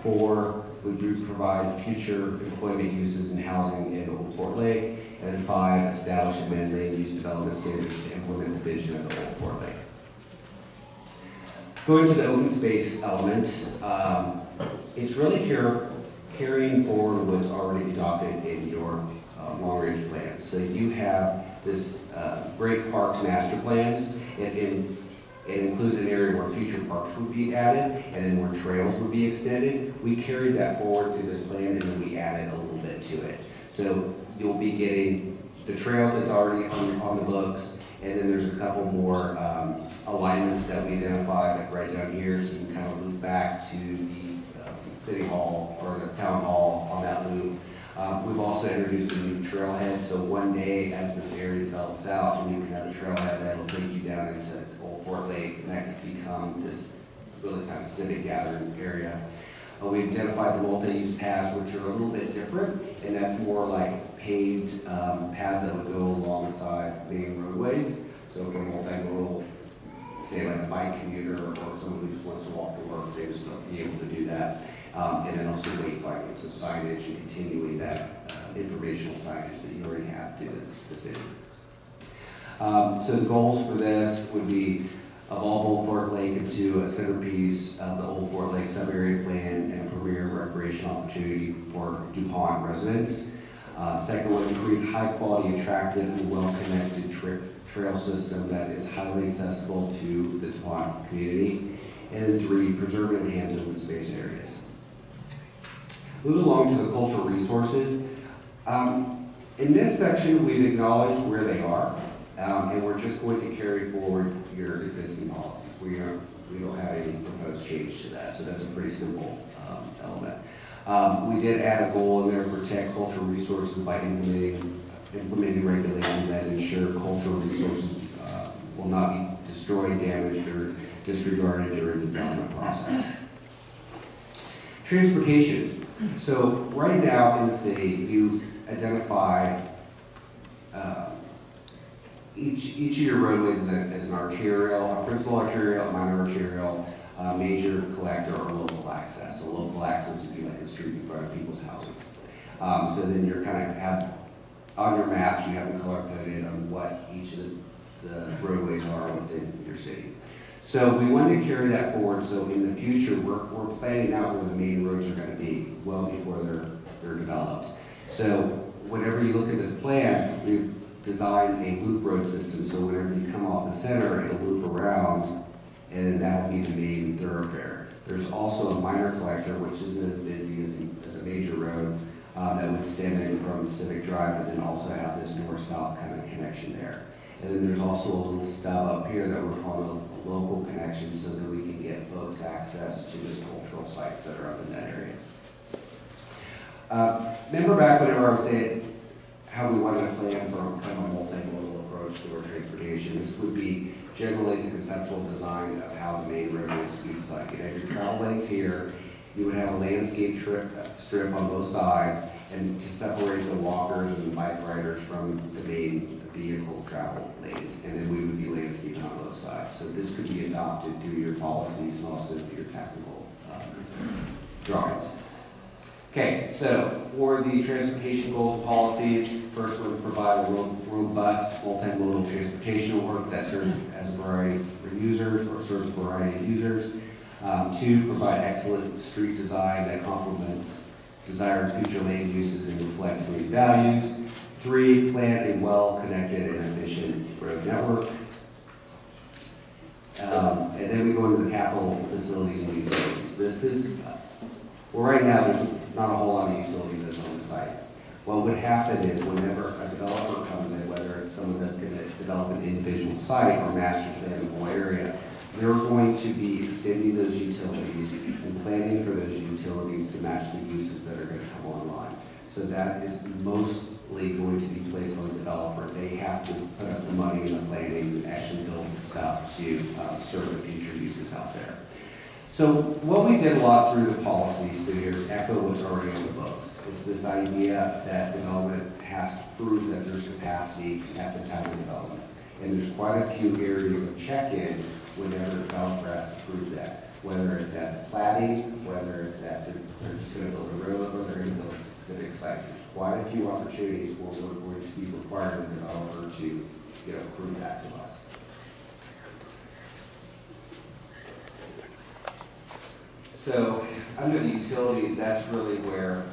4 would provide future employment uses and housing in Old Fort Lake. And then 5, establish and amend land use development standards to implement the vision of the Old Fort Lake. Going to the open space element, it's really carrying forward what's already adopted in your long-range plan. So you have this great parks master plan. It includes an area where future parks would be added, and then where trails would be extended. We carried that forward through this plan, and then we added a little bit to it. So you'll be getting the trails that's already on the books, and then there's a couple more alignments that we identified, like right down here, so you can kind of loop back to the city hall or the town hall on that loop. We've also introduced a new trailhead, so one day as this area develops out, and you can have a trailhead that'll take you down into Old Fort Lake, and that could become this really kind of civic gathering area. We identified the multi-use paths, which are a little bit different, and that's more like paved paths that would go alongside main roadways. So for multimodal, say like a bike commuter or someone who just wants to walk to work, they would still be able to do that. And then also wayfinding, so signage and continuing that informational signage that you already have to the city. So the goals for this would be evolve Old Fort Lake into a centerpiece of the Old Fort Lake sub-area plan and a premier recreation opportunity for DuPont residents. Second one, create high-quality, attractive, and well-connected trail system that is highly accessible to the DuPont community. And then 3, preserve and enhance open space areas. Moving along to the cultural resources. In this section, we've acknowledged where they are, and we're just going to carry forward your existing policies. We don't have any proposed change to that, so that's a pretty simple element. We did add a goal in there to protect cultural resources by implementing regulations that ensure cultural resources will not be destroyed, damaged, or disregarded during the development process. Transportation. So right now in the city, you identify each of your roadways as an arterial, a principal arterial, a minor arterial, major collector, or local access. So local access would be like the street in front of people's houses. So then you're kind of have, on your maps, you have them color-coded on what each of the roadways are within your city. So we wanted to carry that forward, so in the future, we're planning out where the main roads are going to be well before they're developed. So whenever you look at this plan, we've designed a loop road system, so whenever you come off the center, it'll loop around, and that will be the main thoroughfare. There's also a minor collector, which isn't as busy as a major road, that would stem in from Civic Drive, but then also have this north-south kind of connection there. And then there's also a little stub up here that we're calling a local connection so that we can get folks access to this cultural sites that are up in that area. Remember back whenever I was saying how we wanted to plan for kind of a multimodal approach to our transportation, this would be generally the conceptual design of how the main road is to be designed. You have your travel lanes here, you would have a landscape strip on both sides, and to separate the walkers and the bike riders from the main vehicle travel lanes, and then we would be landscaping on both sides. So this could be adopted through your policies and also through your technical drawings. Okay, so for the transportation goals and policies, first we're going to provide a robust multimodal transportation network that serves as a variety for users or serves a variety of users. 2, provide excellent street design that complements desired future land uses and reflects community values. 3, plan a well-connected and efficient road network. And then we go into the capital facilities and utilities. This is, well, right now there's not a whole lot of utilities that's on the site. What would happen is whenever a developer comes in, whether it's someone that's going to develop an individual site or master plan the whole area, they're going to be extending those utilities and planning for those utilities to match the uses that are going to come online. So that is mostly going to be placed on the developer. They have to put up the money in the planning and actually build the stuff to serve the future uses out there. So what we did a lot through the policies through here is echo what's already on the books. It's this idea that development has to prove that there's capacity at the time of development. And there's quite a few areas of check-in whenever the developer has to prove that. Whether it's at the planning, whether it's at they're just going to build a road or they're going to build a specific site. There's quite a few opportunities where we're going to be requiring the developer to prove that to us. So under the utilities, that's really where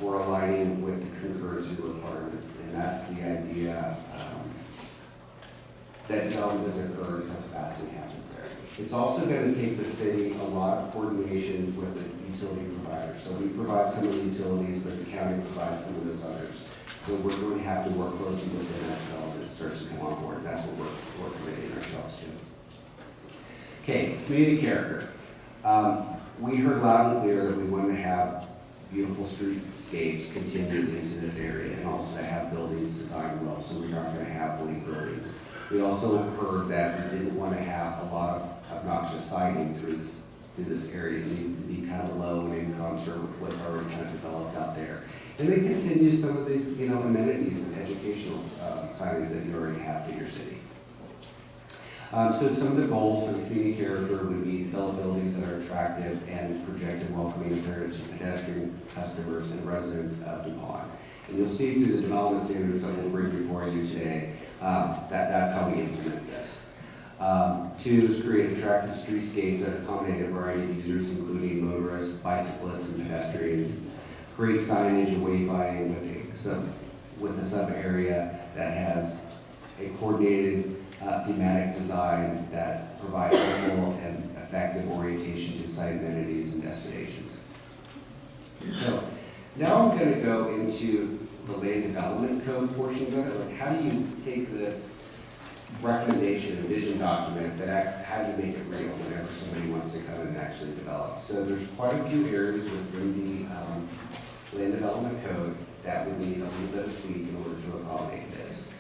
we're aligning with the concurrency requirements, and that's the idea that development doesn't occur until capacity happens there. It's also going to take the city a lot of coordination with the utility providers. So we provide some of the utilities, but the county provides some of those others. So we're going to have to work closely with them as development starts to come on board. That's what we're committing ourselves to. Okay, community character. We heard loud and clear that we want to have beautiful streetscapes continue into this area and also to have buildings designed well, so we aren't going to have bleak buildings. We also heard that we didn't want to have a lot of obnoxious siding through this area. It needed to be kind of low and in concert with what's already kind of developed out there. And then continue some of these amenities and educational signage that you already have to your city. So some of the goals for the community character would be develop buildings that are attractive and project a welcoming appearance to pedestrian customers and residents of DuPont. And you'll see through the development standards that we'll bring before you today, that's how we implement this. 2 is create attractive streetscapes that accommodate a variety of users, including motorists, bicyclists, and pedestrians. Create signage and wayfinding with a sub-area that has a coordinated thematic design that provides equal and effective orientation to site amenities and destinations. So now I'm going to go into the land development code portions of it. Like, how do you take this recommendation and vision document, but how do you make it real whenever somebody wants to come in and actually develop? So there's quite a few areas within the land development code that would need a little bit of tweak in order to accommodate this.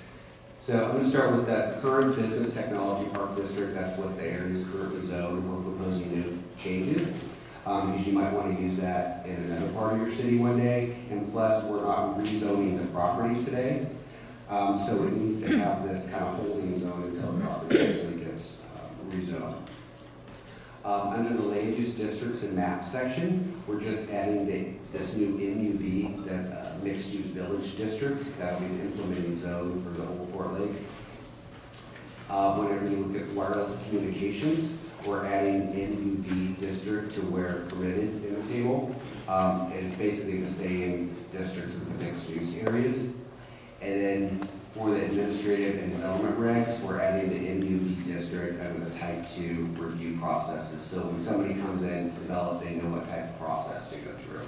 So I'm going to start with that current business technology park district. That's what the area is currently zoned. We're proposing new changes because you might want to use that in another part of your city one day. And plus, we're not rezoning the property today. So it needs to have this kind of holding zone until the property actually gets rezoned. Under the land use districts and map section, we're just adding this new MUB, that mixed use village district. That'll be an implementing zone for the whole Fort Lake. Whenever you look at wireless communications, we're adding MUB district to where permitted in the table. And it's basically the same districts as the mixed use areas. And then for the administrative and development regs, we're adding the MUB district under the type 2 review processes. So when somebody comes in to develop, they know what type of process to go through.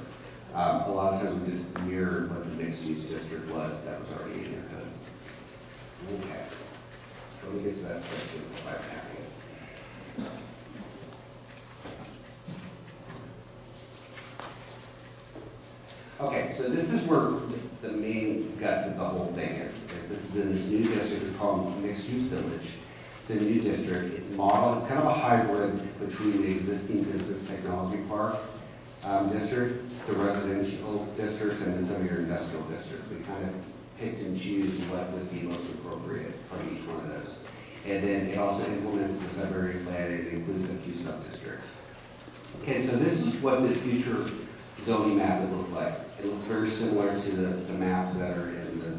A lot of times we just mirrored what the mixed use district was that was already in your code. Okay, so let me get to that section by packing it. Okay, so this is where the main guts of the whole thing is. This is in this new district called Mixed Use Village. It's a new district. It's modeled, it's kind of a hybrid between the existing business technology park district, the residential districts, and the some-area industrial district. We kind of picked and choose what would be most appropriate from each one of those. And then it also implements the sub-area plan, and it includes a few sub-districts. Okay, so this is what the future zoning map would look like. It looks very similar to the maps that are in the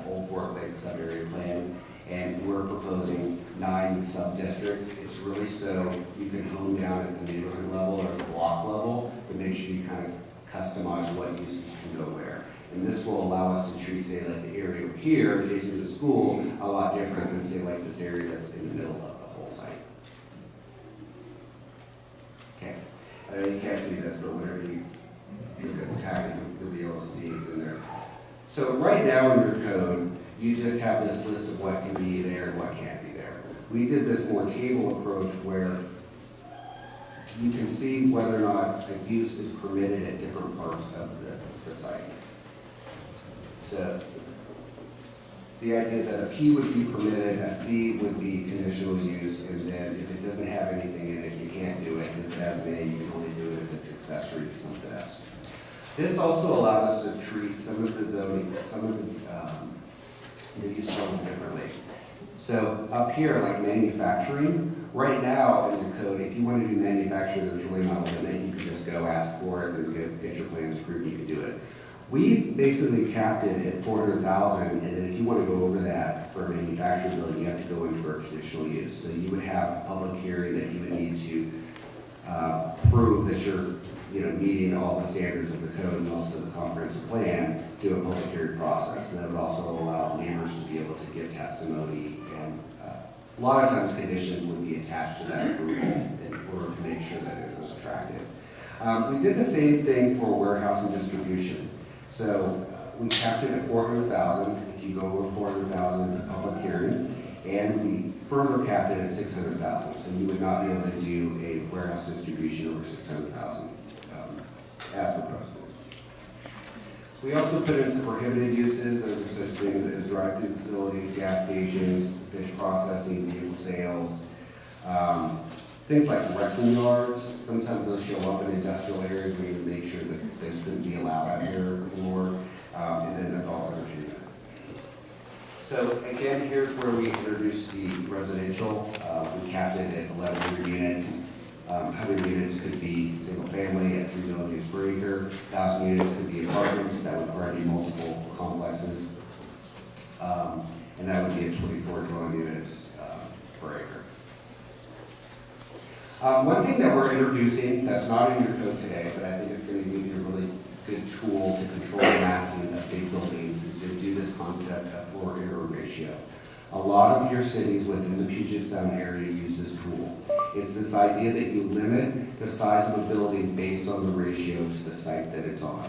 Old Fort Lake sub-area plan, and we're proposing 9 sub-districts. It's really so you can hone down at the neighborhood level or the block level to make sure you kind of customize what uses can go where. And this will allow us to treat, say, like the area over here, adjacent to the school, a lot different than, say, like this area that's in the middle of the whole site. Okay, you can't see this, but whenever you look at the packet, you'll be able to see it in there. So right now in your code, you just have this list of what can be there and what can't be there. We did this more table approach where you can see whether or not a use is permitted at different parts of the site. So the idea that a P would be permitted, a C would be conditional use, and then if it doesn't have anything in it, you can't do it. And if it has an A, you can only do it if it's accessory to something else. This also allows us to treat some of the zoning, some of the use a little differently. So up here, like manufacturing, right now in your code, if you want to do manufacturing, there's really not a limit. You can just go ask for it and get your plans approved, you can do it. We basically capped it at 400,000, and then if you want to go over that for a manufacturing building, you have to go in for a conditional use. So you would have a public hearing that you would need to prove that you're meeting all the standards of the code and also the comprehensive plan, do a public hearing process. And that would also allow neighbors to be able to give testimony, and a lot of times conditions would be attached to that approval in order to make sure that it was attractive. We did the same thing for warehouse and distribution. So we capped it at 400,000. If you go over 400,000, it's a public hearing. And we further capped it at 600,000. So you would not be able to do a warehouse distribution over 600,000 as proposed. We also put in some prohibited uses. Those are such things as drive-through facilities, gas stations, fish processing, vehicle sales, things like wrecking yards. Sometimes those show up in industrial areas where you would make sure that those couldn't be allowed out here anymore, and then adult entertainment. So again, here's where we introduced the residential. We capped it at 1,100 units. 100 units could be single family at 3 units per acre. 1,000 units could be apartments. That would probably be multiple complexes. And that would be at 24 dwelling units per acre. One thing that we're introducing that's not in your code today, but I think it's going to give you a really good tool to control massing of big buildings, is to do this concept of floor-area ratio. A lot of your cities within the Puget Sound area use this tool. It's this idea that you limit the size of a building based on the ratio to the site that it's on.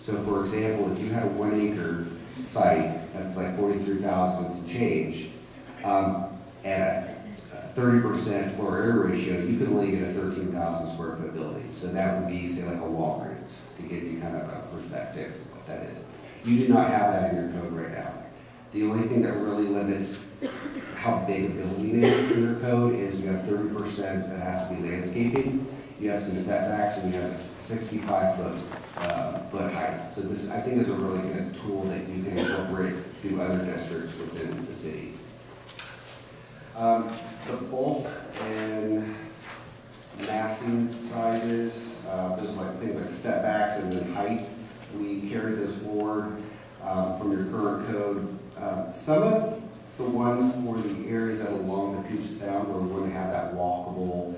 So for example, if you had a 1 acre site that's like 43,000 and some change, at a 30% floor area ratio, you can only get a 13,000 square foot building. So that would be, say, like a Walgreens, to give you kind of a perspective of what that is. You do not have that in your code right now. The only thing that really limits how big a building is in your code is you have 30% that has to be landscaping, you have some setbacks, and you have a 65-foot height. So this, I think, is a really good tool that you can incorporate through other districts within the city. The bulk and massing sizes, those like things like setbacks and then height, we carry those forward from your current code. Some of the ones for the areas that are along the Puget Sound where we want to have that walkable,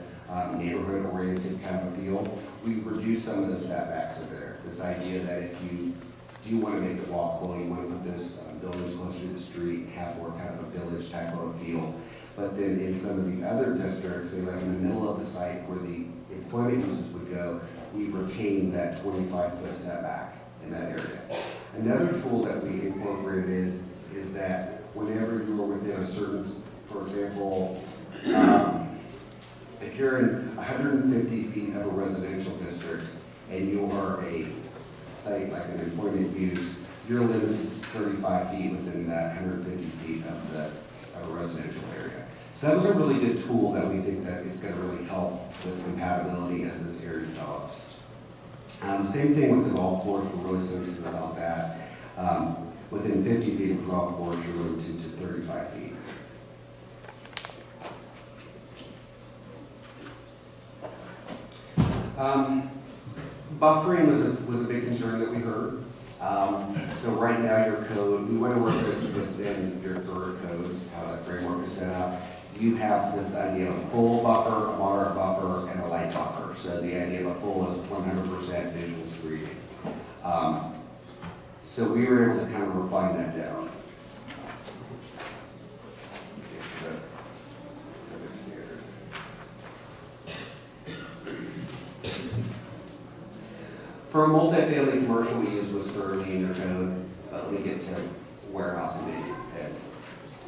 neighborhood-oriented kind of a feel, we reduce some of those setbacks over there. This idea that if you do want to make it walkable, you want to put those buildings closer to the street, have more kind of a village type of a feel. But then in some of the other districts, say like in the middle of the site where the employment uses would go, we retain that 25-foot setback in that area. Another tool that we incorporated is that whenever you're within a certain, for example, if you're in 150 feet of a residential district and you are a site like an employment use, you're limited to 35 feet within that 150 feet of a residential area. So that was a really good tool that we think that is gonna really help with compatibility as this area develops. Same thing with the golf course, we're really sensitive about that. Within 50 feet of the golf course, you're limited to 35 feet. Buffering was a big concern that we heard. So right now your code, we want to work within your current code, how that framework is set up. You have this idea of a full buffer, a moderate buffer, and a light buffer. So the idea of a full is 100% visual screening. So we were able to kind of refine that down. It's the specific standard. For a multifamily commercial, we use what's currently in your code, but let me get to warehouse and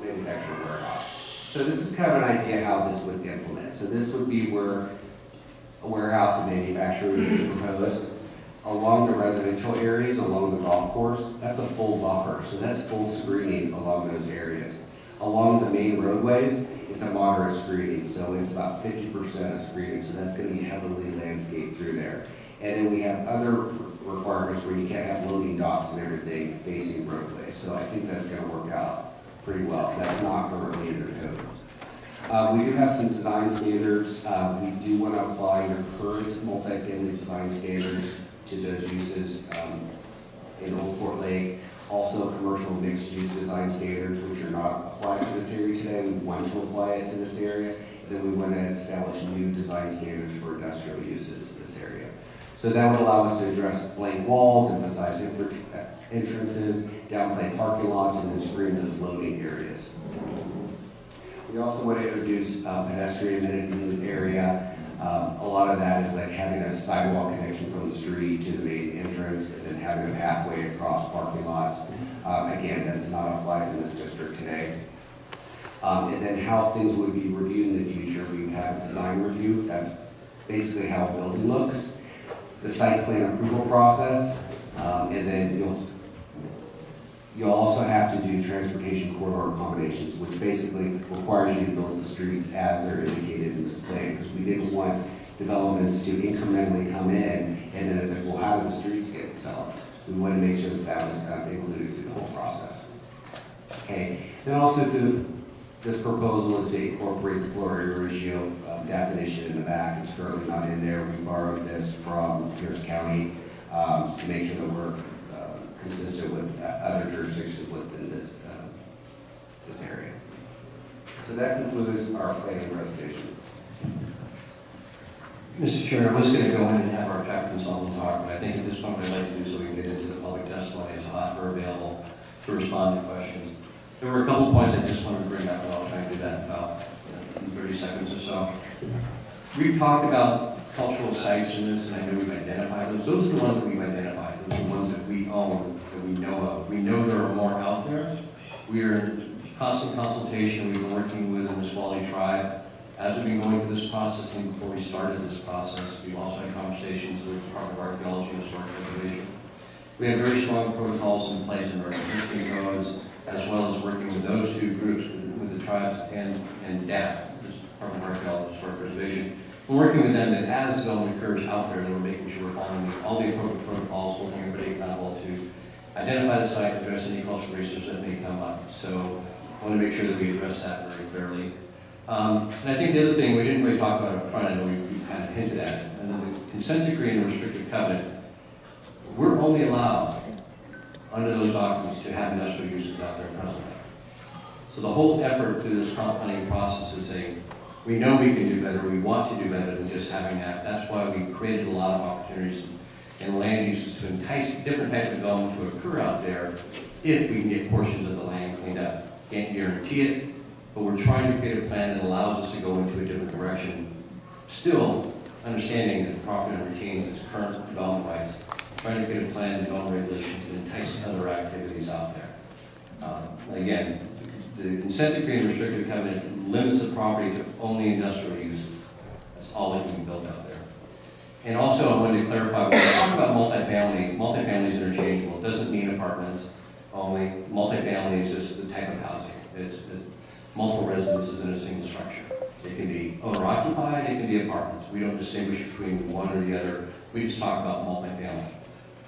manufacturing warehouse. So this is kind of an idea how this would implement. So this would be where a warehouse and manufacturing would be proposed. Along the residential areas, along the golf course, that's a full buffer. So that's full screening along those areas. Along the main roadways, it's a moderate screening. So it's about 50% of screening. So that's going to be heavily landscaped through there. And then we have other requirements where you can't have loading docks and everything facing roadways. So I think that's going to work out pretty well. That's not currently in the code. We do have some design standards. We do want to apply your current multifamily design standards to those uses in Old Fort Lake. Also commercial mixed use design standards, which are not applied to this area today. We want to apply it to this area. And then we want to establish new design standards for industrial uses in this area. So that would allow us to address blank walls, emphasize entrances, downplay parking lots, and then screen those loading areas. We also want to introduce pedestrian amenities in the area. A lot of that is like having a sidewalk connection from the street to the main entrance, and then having a pathway across parking lots. Again, that's not applied in this district today. And then how things would be reviewed in the future. We have a design review. That's basically how a building looks. The site plan approval process, and then you'll also have to do transportation corridor accommodations, which basically requires you to build the streets as they're indicated in this plan, because we didn't want developments to incrementally come in, and then it's like, well, how do the streets get developed? We wanted to make sure that that was included through the whole process. Okay, then also through this proposal is to incorporate the floor area ratio definition in the back. It's currently not in there. We borrowed this from Pierce County to make sure that we're consistent with other jurisdictions within this area. So that concludes our planning presentation. Mr. Chair, I was going to go in and have our traffic consultant talk, but I think at this point what I'd like to do so we can get into the public testimony is offer available to respond to questions. There were a couple of points I just wanted to bring up, and I'll try and do that in about 30 seconds or so. We've talked about cultural sites in this, and I know we've identified those. Those are the ones that we've identified. Those are the ones that we own, that we know of. We know there are more out there. We are in constant consultation. We've been working with the Nisqually tribe. As we've been going through this process, and before we started this process, we've also had conversations with the Department of Archaeology and Historic Preservation. We have very strong protocols in place in our existing codes, as well as working with those two groups, with the tribes and DAP, the Department of Archaeology and Historic Preservation. We're working with them that as development occurs out there, we're making sure we're following all the appropriate protocols, holding everybody accountable to identify the site, address any cultural research that may come up. So I want to make sure that we address that very clearly. And I think the other thing we didn't really talk about up front, I know we kind of hinted at it, and then the consent decree and the restrictive covenant, we're only allowed under those documents to have industrial uses out there presently. So the whole effort through this comp planning process is saying, we know we can do better, we want to do better than just having that. That's why we created a lot of opportunities in land uses to entice different types of development to occur out there if we can get portions of the land cleaned up. Can't guarantee it, but we're trying to create a plan that allows us to go into a different direction, still understanding that the property owner retains its current development rights, trying to get a plan and development regulations that entice other activities out there. Again, the consent decree and restrictive covenant limits the property to only industrial uses. That's all that can be built out there. And also, I wanted to clarify, when we talk about multifamily is interchangeable. It doesn't mean apartments only. Multifamily is just the type of housing. multiple residences in a single structure. They can be owner occupied, they can be apartments. We don't distinguish between one or the other. We just talk about multifamily.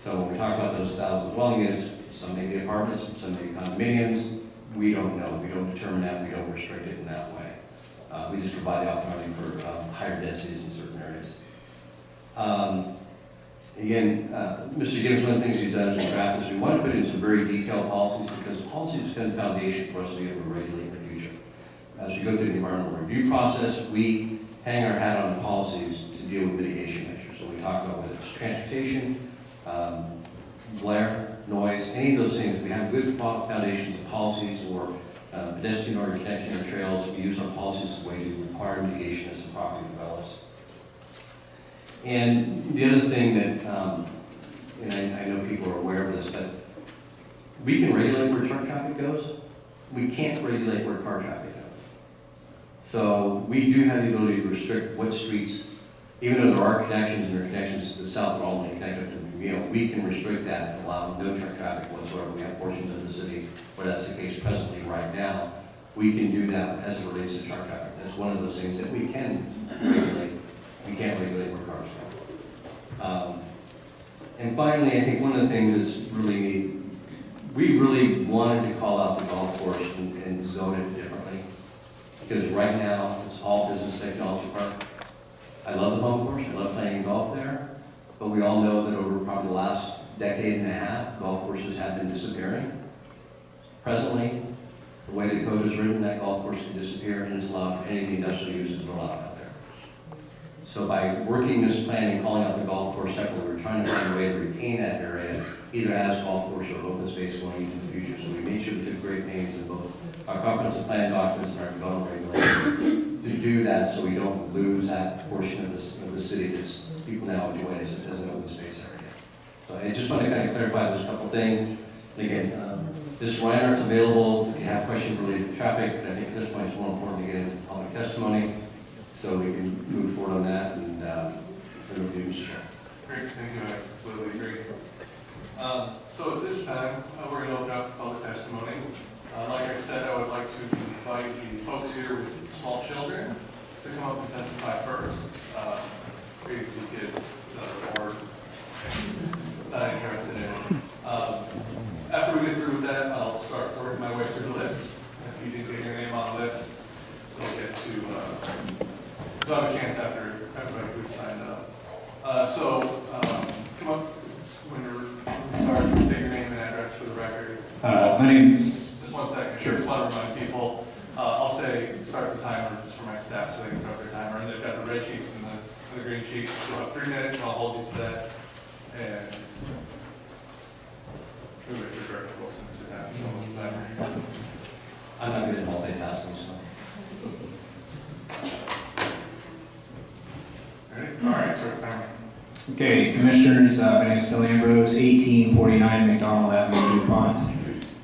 So when we talk about those 1,000 dwelling units, some may be apartments, some may be condominiums. We don't know. We don't determine that. We don't restrict it in that way. We just provide the opportunity for higher densities in certain areas. Again, Mr. Gibbs, one of the things he's done as a draft is we want to put in some very detailed policies because policies become the foundation for us to be able to regulate in the future. As we go through the environmental review process, we hang our hat on the policies to deal with mitigation measures. So we talk about whether it's transportation, glare, noise, any of those things. We have good foundations of policies or pedestrian or connection or trails. We use our policies as a way to require mitigation as the property develops. And the other thing that, and I know people are aware of this, but we can regulate where truck traffic goes. We can't regulate where car traffic goes. So we do have the ability to restrict what streets, even though there are connections and there are connections to the south that all only connect up to we can restrict that and allow no truck traffic whatsoever. We have portions of the city where that's the case presently right now. We can do that as it relates to truck traffic. That's one of those things that we can regulate. We can't regulate where cars go. And finally, I think one of the things that's really neat, we really wanted to call out the golf course and zone it differently. Because right now, it's all business technology park. I love the home course, I love playing golf there, but we all know that over probably the last decade and a half, golf courses have been disappearing. Presently, the way the code is written, that golf course can disappear and it's allowed for any of the industrial uses that are allowed out there. So by working this plan and calling out the golf course separately, we're trying to find a way to retain that area, either as golf course or open space going into the future. So we made sure we took great pains in both our comprehensive plan documents and our development regulations to do that so we don't lose that portion of the city that people now enjoy as an open space area. So I just want to kind of clarify those couple things. And again, this Ryan Art's available if you have questions related to traffic, but I think at this point it's more important to get into public testimony so we can move forward on that and turn it to Mr. Chair. Great, thank you, absolutely great. So at this time, we're going to open up for public testimony. Like I said, I would like to invite the folks here with small children to come up and testify first. Great to see kids that are not interested in it. After we get through with that, I'll start working my way through the list. If you didn't get your name on the list, you'll get to, you'll have a chance after everybody who's signed up. Come up when you start, state your name and address for the record. My name's... Just 1 second. Sure. Just want to remind people, I'll say start the timer just for my staff so they can start their timer. And they've got the red sheets and the green sheets. You'll have 3 minutes and I'll hold you to that. And we'll wait for Director Wilson to sit down. Timer. I'm not good at multitasking, so. Ready? All right, start the timer. Okay, Commissioners, my name is Phil Ambrose, 1849 McDonald Avenue, DuPont.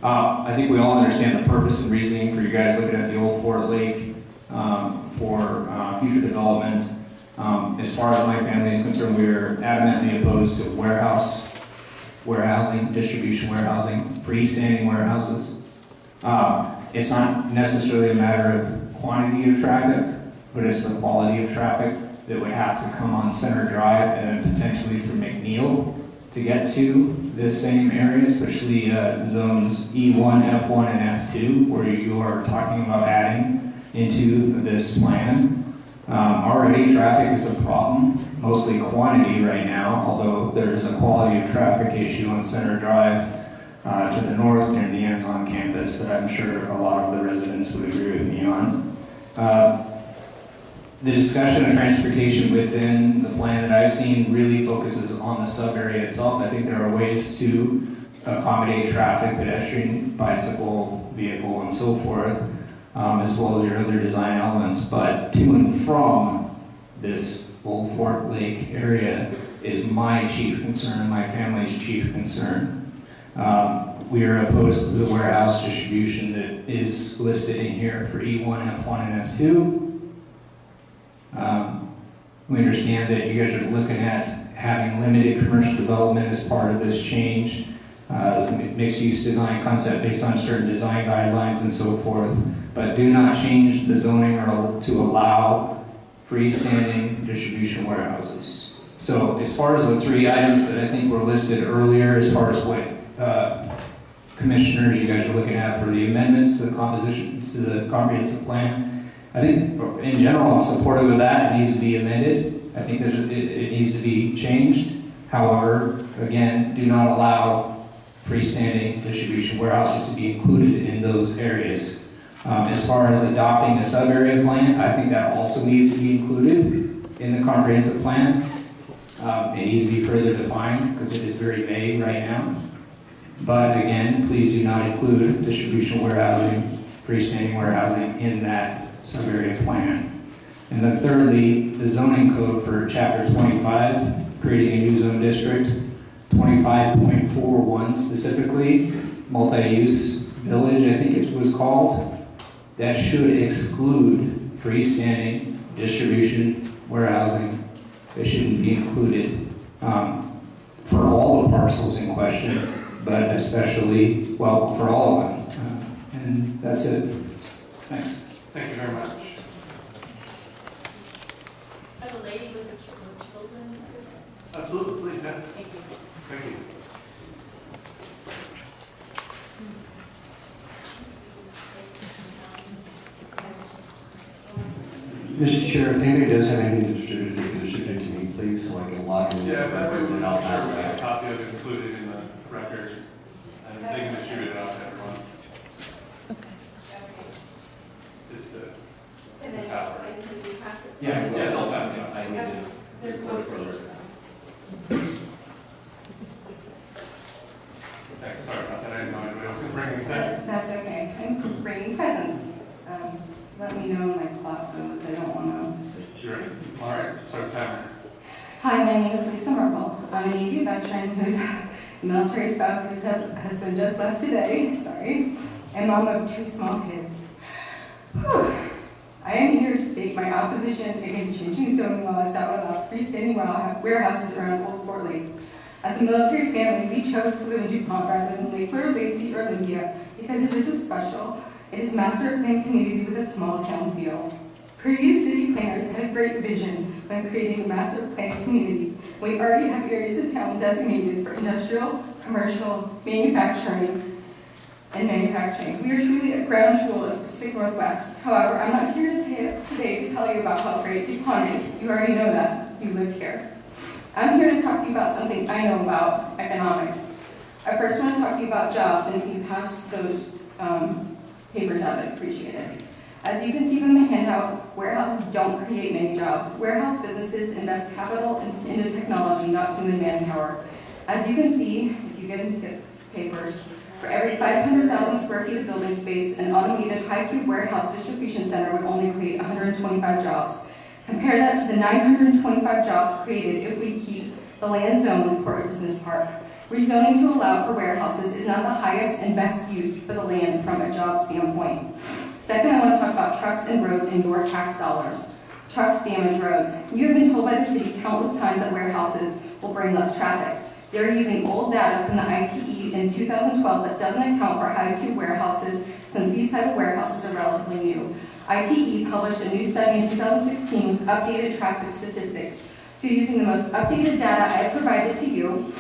I think we all understand the purpose and reasoning for you guys looking at the old Fort Lake for future development. As far as my family is concerned, we are adamantly opposed to warehousing, distribution warehousing, freestanding warehouses. It's not necessarily a matter of quantity of traffic, but it's the quality of traffic that would have to come on Center Drive and potentially through McNeil to get to this same area, especially zones E1, F1, and F2, where you are talking about adding into this plan. Already traffic is a problem, mostly quantity right now, although there is a quality of traffic issue on Center Drive to the north near the Amazon campus that I'm sure a lot of the residents would agree with me on. The discussion of transportation within the plan that I've seen really focuses on the sub-area itself. I think there are ways to accommodate traffic, pedestrian, bicycle, vehicle, and so forth, as well as your other design elements. But to and from this Old Fort Lake area is my chief concern, my family's chief concern. We are opposed to the warehouse distribution that is listed in here for E1, F1, and F2. We understand that you guys are looking at having limited commercial development as part of this change. mixed-use design concept based on certain design guidelines and so forth, but do not change the zoning or to allow freestanding distribution warehouses. So as far as the three items that I think were listed earlier, as far as what commissioners you guys are looking at for the amendments to the composition, to the comprehensive plan, I think in general I'm supportive of that. It needs to be amended. I think it needs to be changed. However, again, do not allow freestanding distribution warehouses to be included in those areas. As far as adopting a sub-area plan, I think that also needs to be included in the comprehensive plan. It needs to be further defined because it is very vague right now. But again, please do not include distribution warehousing, freestanding warehousing in that sub-area plan. And then thirdly, the zoning code for chapter 25, creating a new zone district, 25.41 specifically, multi-use village, I think it was called, that should exclude freestanding distribution warehousing. It shouldn't be included for all the parcels in question, but especially, well, for all of them. And that's it. Thanks. Thank you very much. I have a lady with the children. Absolutely, please, yeah. Thank you. Thank you. Mr. Chair, if anybody does have anything to distribute, they can distribute it to me, please, so I can log in. Yeah, that way we'll and I'll make sure pass we it have a out. copy of it included in the record, and they can distribute it out to everyone. Just to, And then, Tower. and can we pass it? Yeah, yeah, they'll pass it out. I need to. There's one for each of them. Okay, sorry about that, I didn't know anybody else was bringing that. That's okay. I'm bringing presents. Let me know when my clock goes. I don't want to. You ready? All right, start the timer. Hi, my name is Lisa Merkel. I'm a Navy veteran who's a military spouse whose husband just left today. Sorry. And mom of 2 small kids. Whew. I am here to state my opposition against changing zoning laws that would allow freestanding warehouses around Old Fort Lake. As a military family, we chose to live in DuPont rather than Lakewood or Lacey or Olympia because it is a special, it is master planned community with a small town feel. Previous city planners had a great vision when creating a master planned community. We already have areas of town designated for industrial, commercial, manufacturing, and manufacturing. We are truly a ground jewel of the Pacific Northwest. However, I'm not here today to tell you about how great DuPont is. You already know that. You live here. I'm here to talk to you about something I know about, economics. I first want to talk to you about jobs, and if you pass those papers out, I'd appreciate it. As you can see from the handout, warehouses don't create many jobs. Warehouse businesses invest capital into technology, not human manpower. As you can see, if you get papers, for every 500,000 square feet of building space, an automated high-cube warehouse distribution center would only create 125 jobs. Compare that to the 925 jobs created if we keep the land zoned for a business park. Rezoning to allow for warehouses is not the highest and best use for the land from a job standpoint. Second, I want to talk about trucks and roads and your tax dollars. Trucks damage roads. You have been told by the city countless times that warehouses will bring less traffic. They're using old data from the ITE in 2012 that doesn't account for high-cube warehouses since these type of warehouses are relatively new. ITE published a new study in 2016 with updated traffic statistics. So using the most updated data I have provided to you,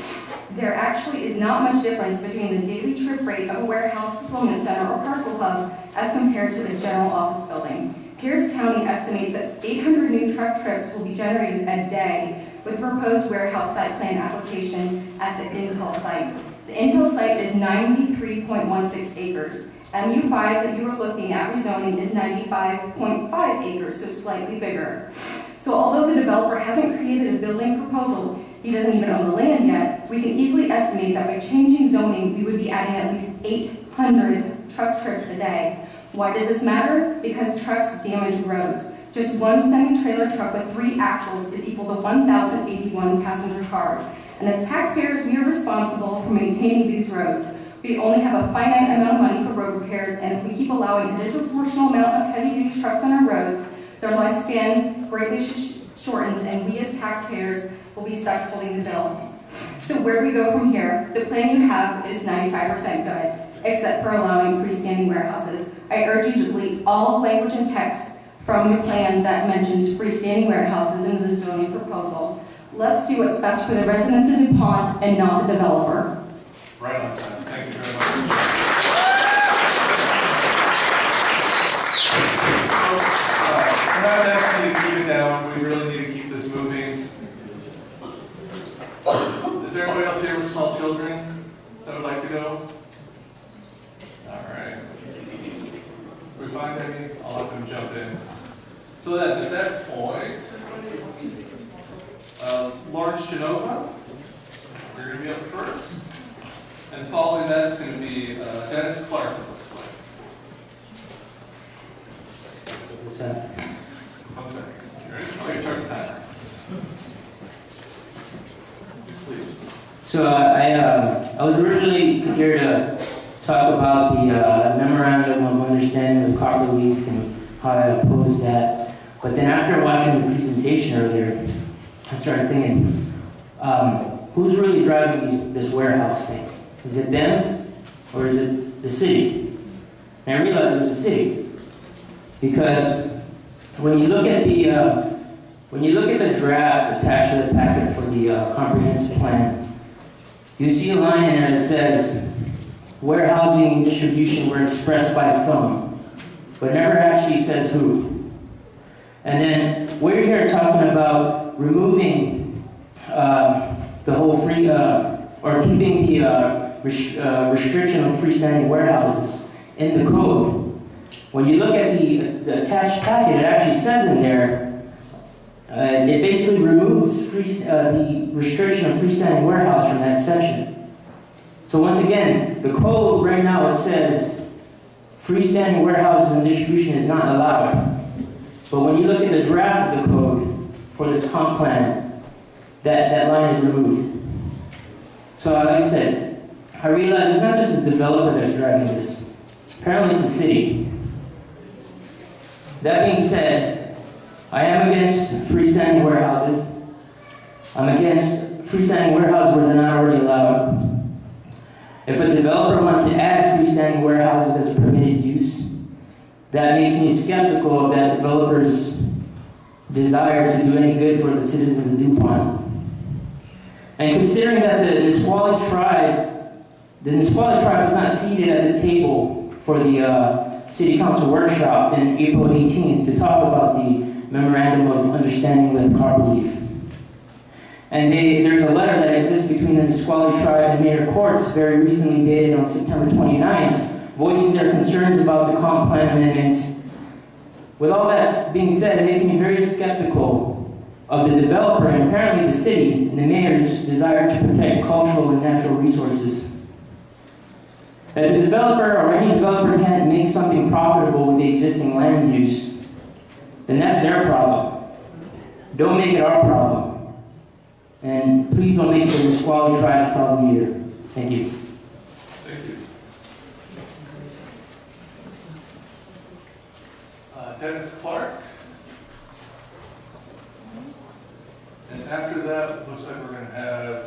there actually is not much difference between the daily trip rate of a warehouse fulfillment center or parcel hub as compared to a general office building. Pierce County estimates that 800 new truck trips will be generated a day with proposed warehouse site plan application at the Intel site. The Intel site is 93.16 acres. MU5 that you are looking at rezoning is 95.5 acres, so slightly bigger. So although the developer hasn't created a building proposal, he doesn't even own the land yet, we can easily estimate that by changing zoning, we would be adding at least 800 truck trips a day. Why does this matter? Because trucks damage roads. Just one semi-trailer truck with 3 axles is equal to 1,081 passenger cars. And as taxpayers, we are responsible for maintaining these roads. We only have a finite amount of money for road repairs, and if we keep allowing a disproportional amount of heavy-duty trucks on our roads, their lifespan greatly shortens, and we as taxpayers will be stuck holding the bill. So where we go from here, the plan you have is 95% good, except for allowing freestanding warehouses. I urge you to delete all language and text from your plan that mentions freestanding warehouses into the zoning proposal. Let's do what's best for the residents of DuPont and not the developer. Right on time. Thank you very much. We're not asking you to keep it down. We really need to keep this moving. Is there anybody else here with small children that would like to go? All right. If we find any, I'll let them jump in. So then, at that point, Lawrence Genova, you're going to be up first. And following that is going to be Dennis Clark, it looks like. One second. You ready? Okay, start the timer. Please. So I was originally here to talk about the memorandum of understanding of copperleaf and how I oppose that. But then after watching the presentation earlier, I started thinking, who's really driving this warehouse thing? Is it them or is it the city? And I realized it was the city because when you look at the draft attached to the packet for the comprehensive plan, you see a line in there that says, warehousing and distribution were expressed by some, but never actually says who. And then we're here talking about removing the whole free, or keeping the restriction of freestanding warehouses in the code. When you look at the attached packet, it actually says in there, it basically removes the restriction of freestanding warehouse from that section. So once again, the code right now, it says freestanding warehouses and distribution is not allowed. But when you look at the draft of the code for this comp plan, that line is removed. So like I said, I realize it's not just the developer that's driving this. Apparently it's the city. That being said, I am against freestanding warehouses. I'm against freestanding warehouses where they're not already allowed. If a developer wants to add freestanding warehouses as a permitted use, that makes me skeptical of that developer's desire to do any good for the citizens of DuPont. And considering that the Nisqually tribe was not seated at the table for the City Council workshop in April 18th to talk about the Memorandum of Understanding with Copperleaf. And there's a letter that exists between the Nisqually tribe and Mayor Courts, very recently dated on September 29th, voicing their concerns about the comp plan amendments. With all that being said, it makes me very skeptical of the developer and apparently the city and the mayor's desire to protect cultural and natural resources. If the developer or any developer can't make something profitable with the existing land use, then that's their problem. Don't make it our problem. And please don't make it the Nisqually tribe's problem either. Thank you. Thank you. Dennis Clark. And after that, it looks like we're going to have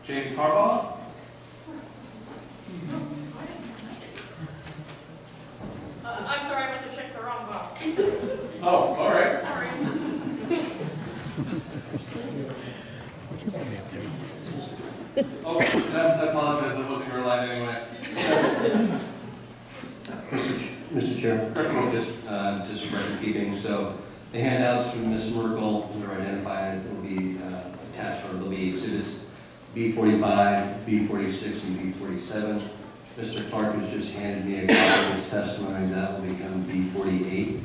James Harbaugh. I'm sorry, I must have checked the wrong box. Oh, all right. Sorry. Oh, I apologize, I wasn't your line anyway. Mr. Chair, just record keeping, so the handouts from Ms. Merkel are identified, will be attached, or they'll be exhibits B45, B46, and B47. Mr. Clark has just handed me a copy of his testimony, that will become B48.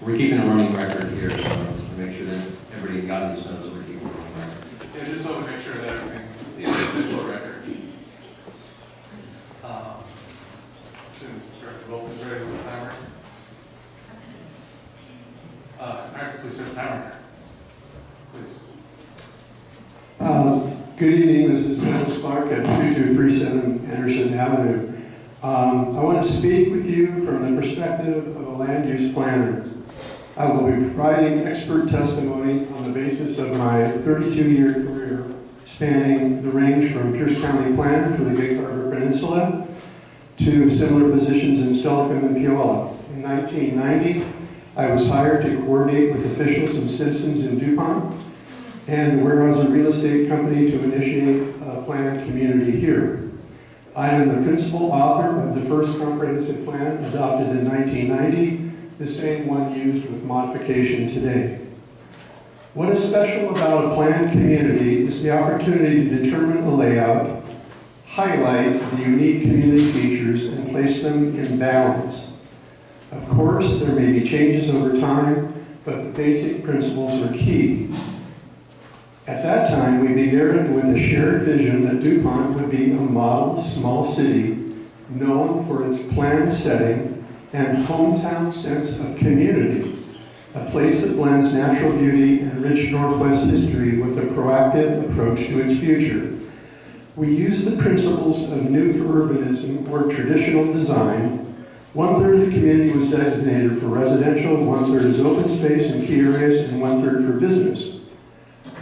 We're keeping a running record here, so to make sure that everybody in the audience knows we're keeping a running record. Yeah, just so to make sure that everything's in the official record. As soon as Director Wilson's ready with the timer. Eric, please set the timer. Please. Good evening, this is Dennis Clark at 2237 Anderson Avenue. I want to speak with you from the perspective of a land use planner. I will be providing expert testimony on the basis of my 32-year career spanning the range from Pierce County Planner for the Gig Harbor Peninsula to similar positions in Stelcombe and Puyallup. In 1990, I was hired to coordinate with officials and citizens in DuPont and the Weyerhaeuser Real Estate Company to initiate a planned community here. I am the principal author of the first comprehensive plan adopted in 1990, the same one used with modification today. What is special about a planned community is the opportunity to determine a layout, highlight the unique community features, and place them in balance. Of course, there may be changes over time, but the basic principles are key. At that time, we began with a shared vision that DuPont would be a model small city known for its planned setting and hometown sense of community, a place that blends natural beauty and rich Northwest history with a proactive approach to its future. We use the principles of new urbanism or traditional design. 1/3 of the community was designated for residential, 1/3 is open space and key areas, and 1/3 for business.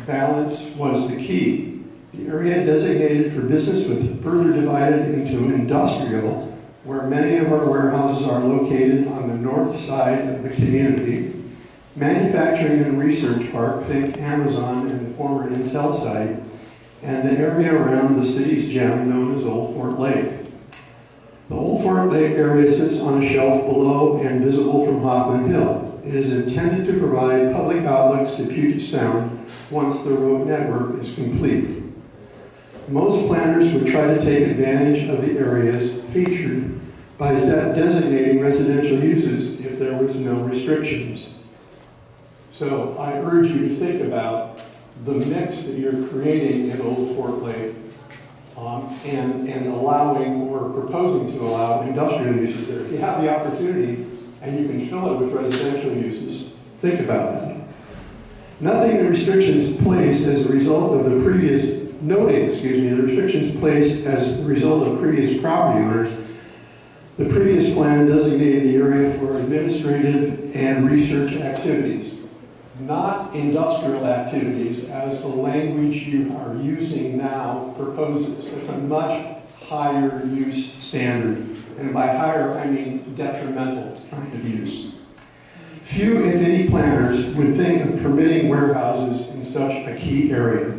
Balance was the key. The area designated for business was further divided into industrial, where many of our warehouses are located on the north side of the community. Manufacturing and research park, think Amazon and the former Intel site, and the area around the city's gem known as Old Fort Lake. The Old Fort Lake area sits on a shelf below and visible from Hoffman Hill. It is intended to provide public outlets to Puget Sound once the road network is complete. Most planners would try to take advantage of the areas featured by designating residential uses if there was no restrictions. So I urge you to think about the mix that you're creating in Old Fort Lake and allowing or proposing to allow industrial uses there. If you have the opportunity and you can fill it with residential uses, think about that. Noting the restrictions placed as a result of the previous property owners, the previous plan designated the area for administrative and research activities, not industrial activities as the language you are using now proposes. It's a much higher use standard, and by higher I mean detrimental kind of use. Few, if any, planners would think of permitting warehouses in such a key area.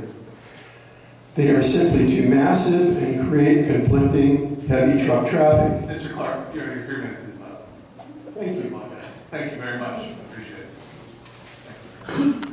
They are simply too massive and create conflicting heavy truck traffic. Mr. Clark, your 3 minutes is up. Thank you. Thank you very much. I appreciate it.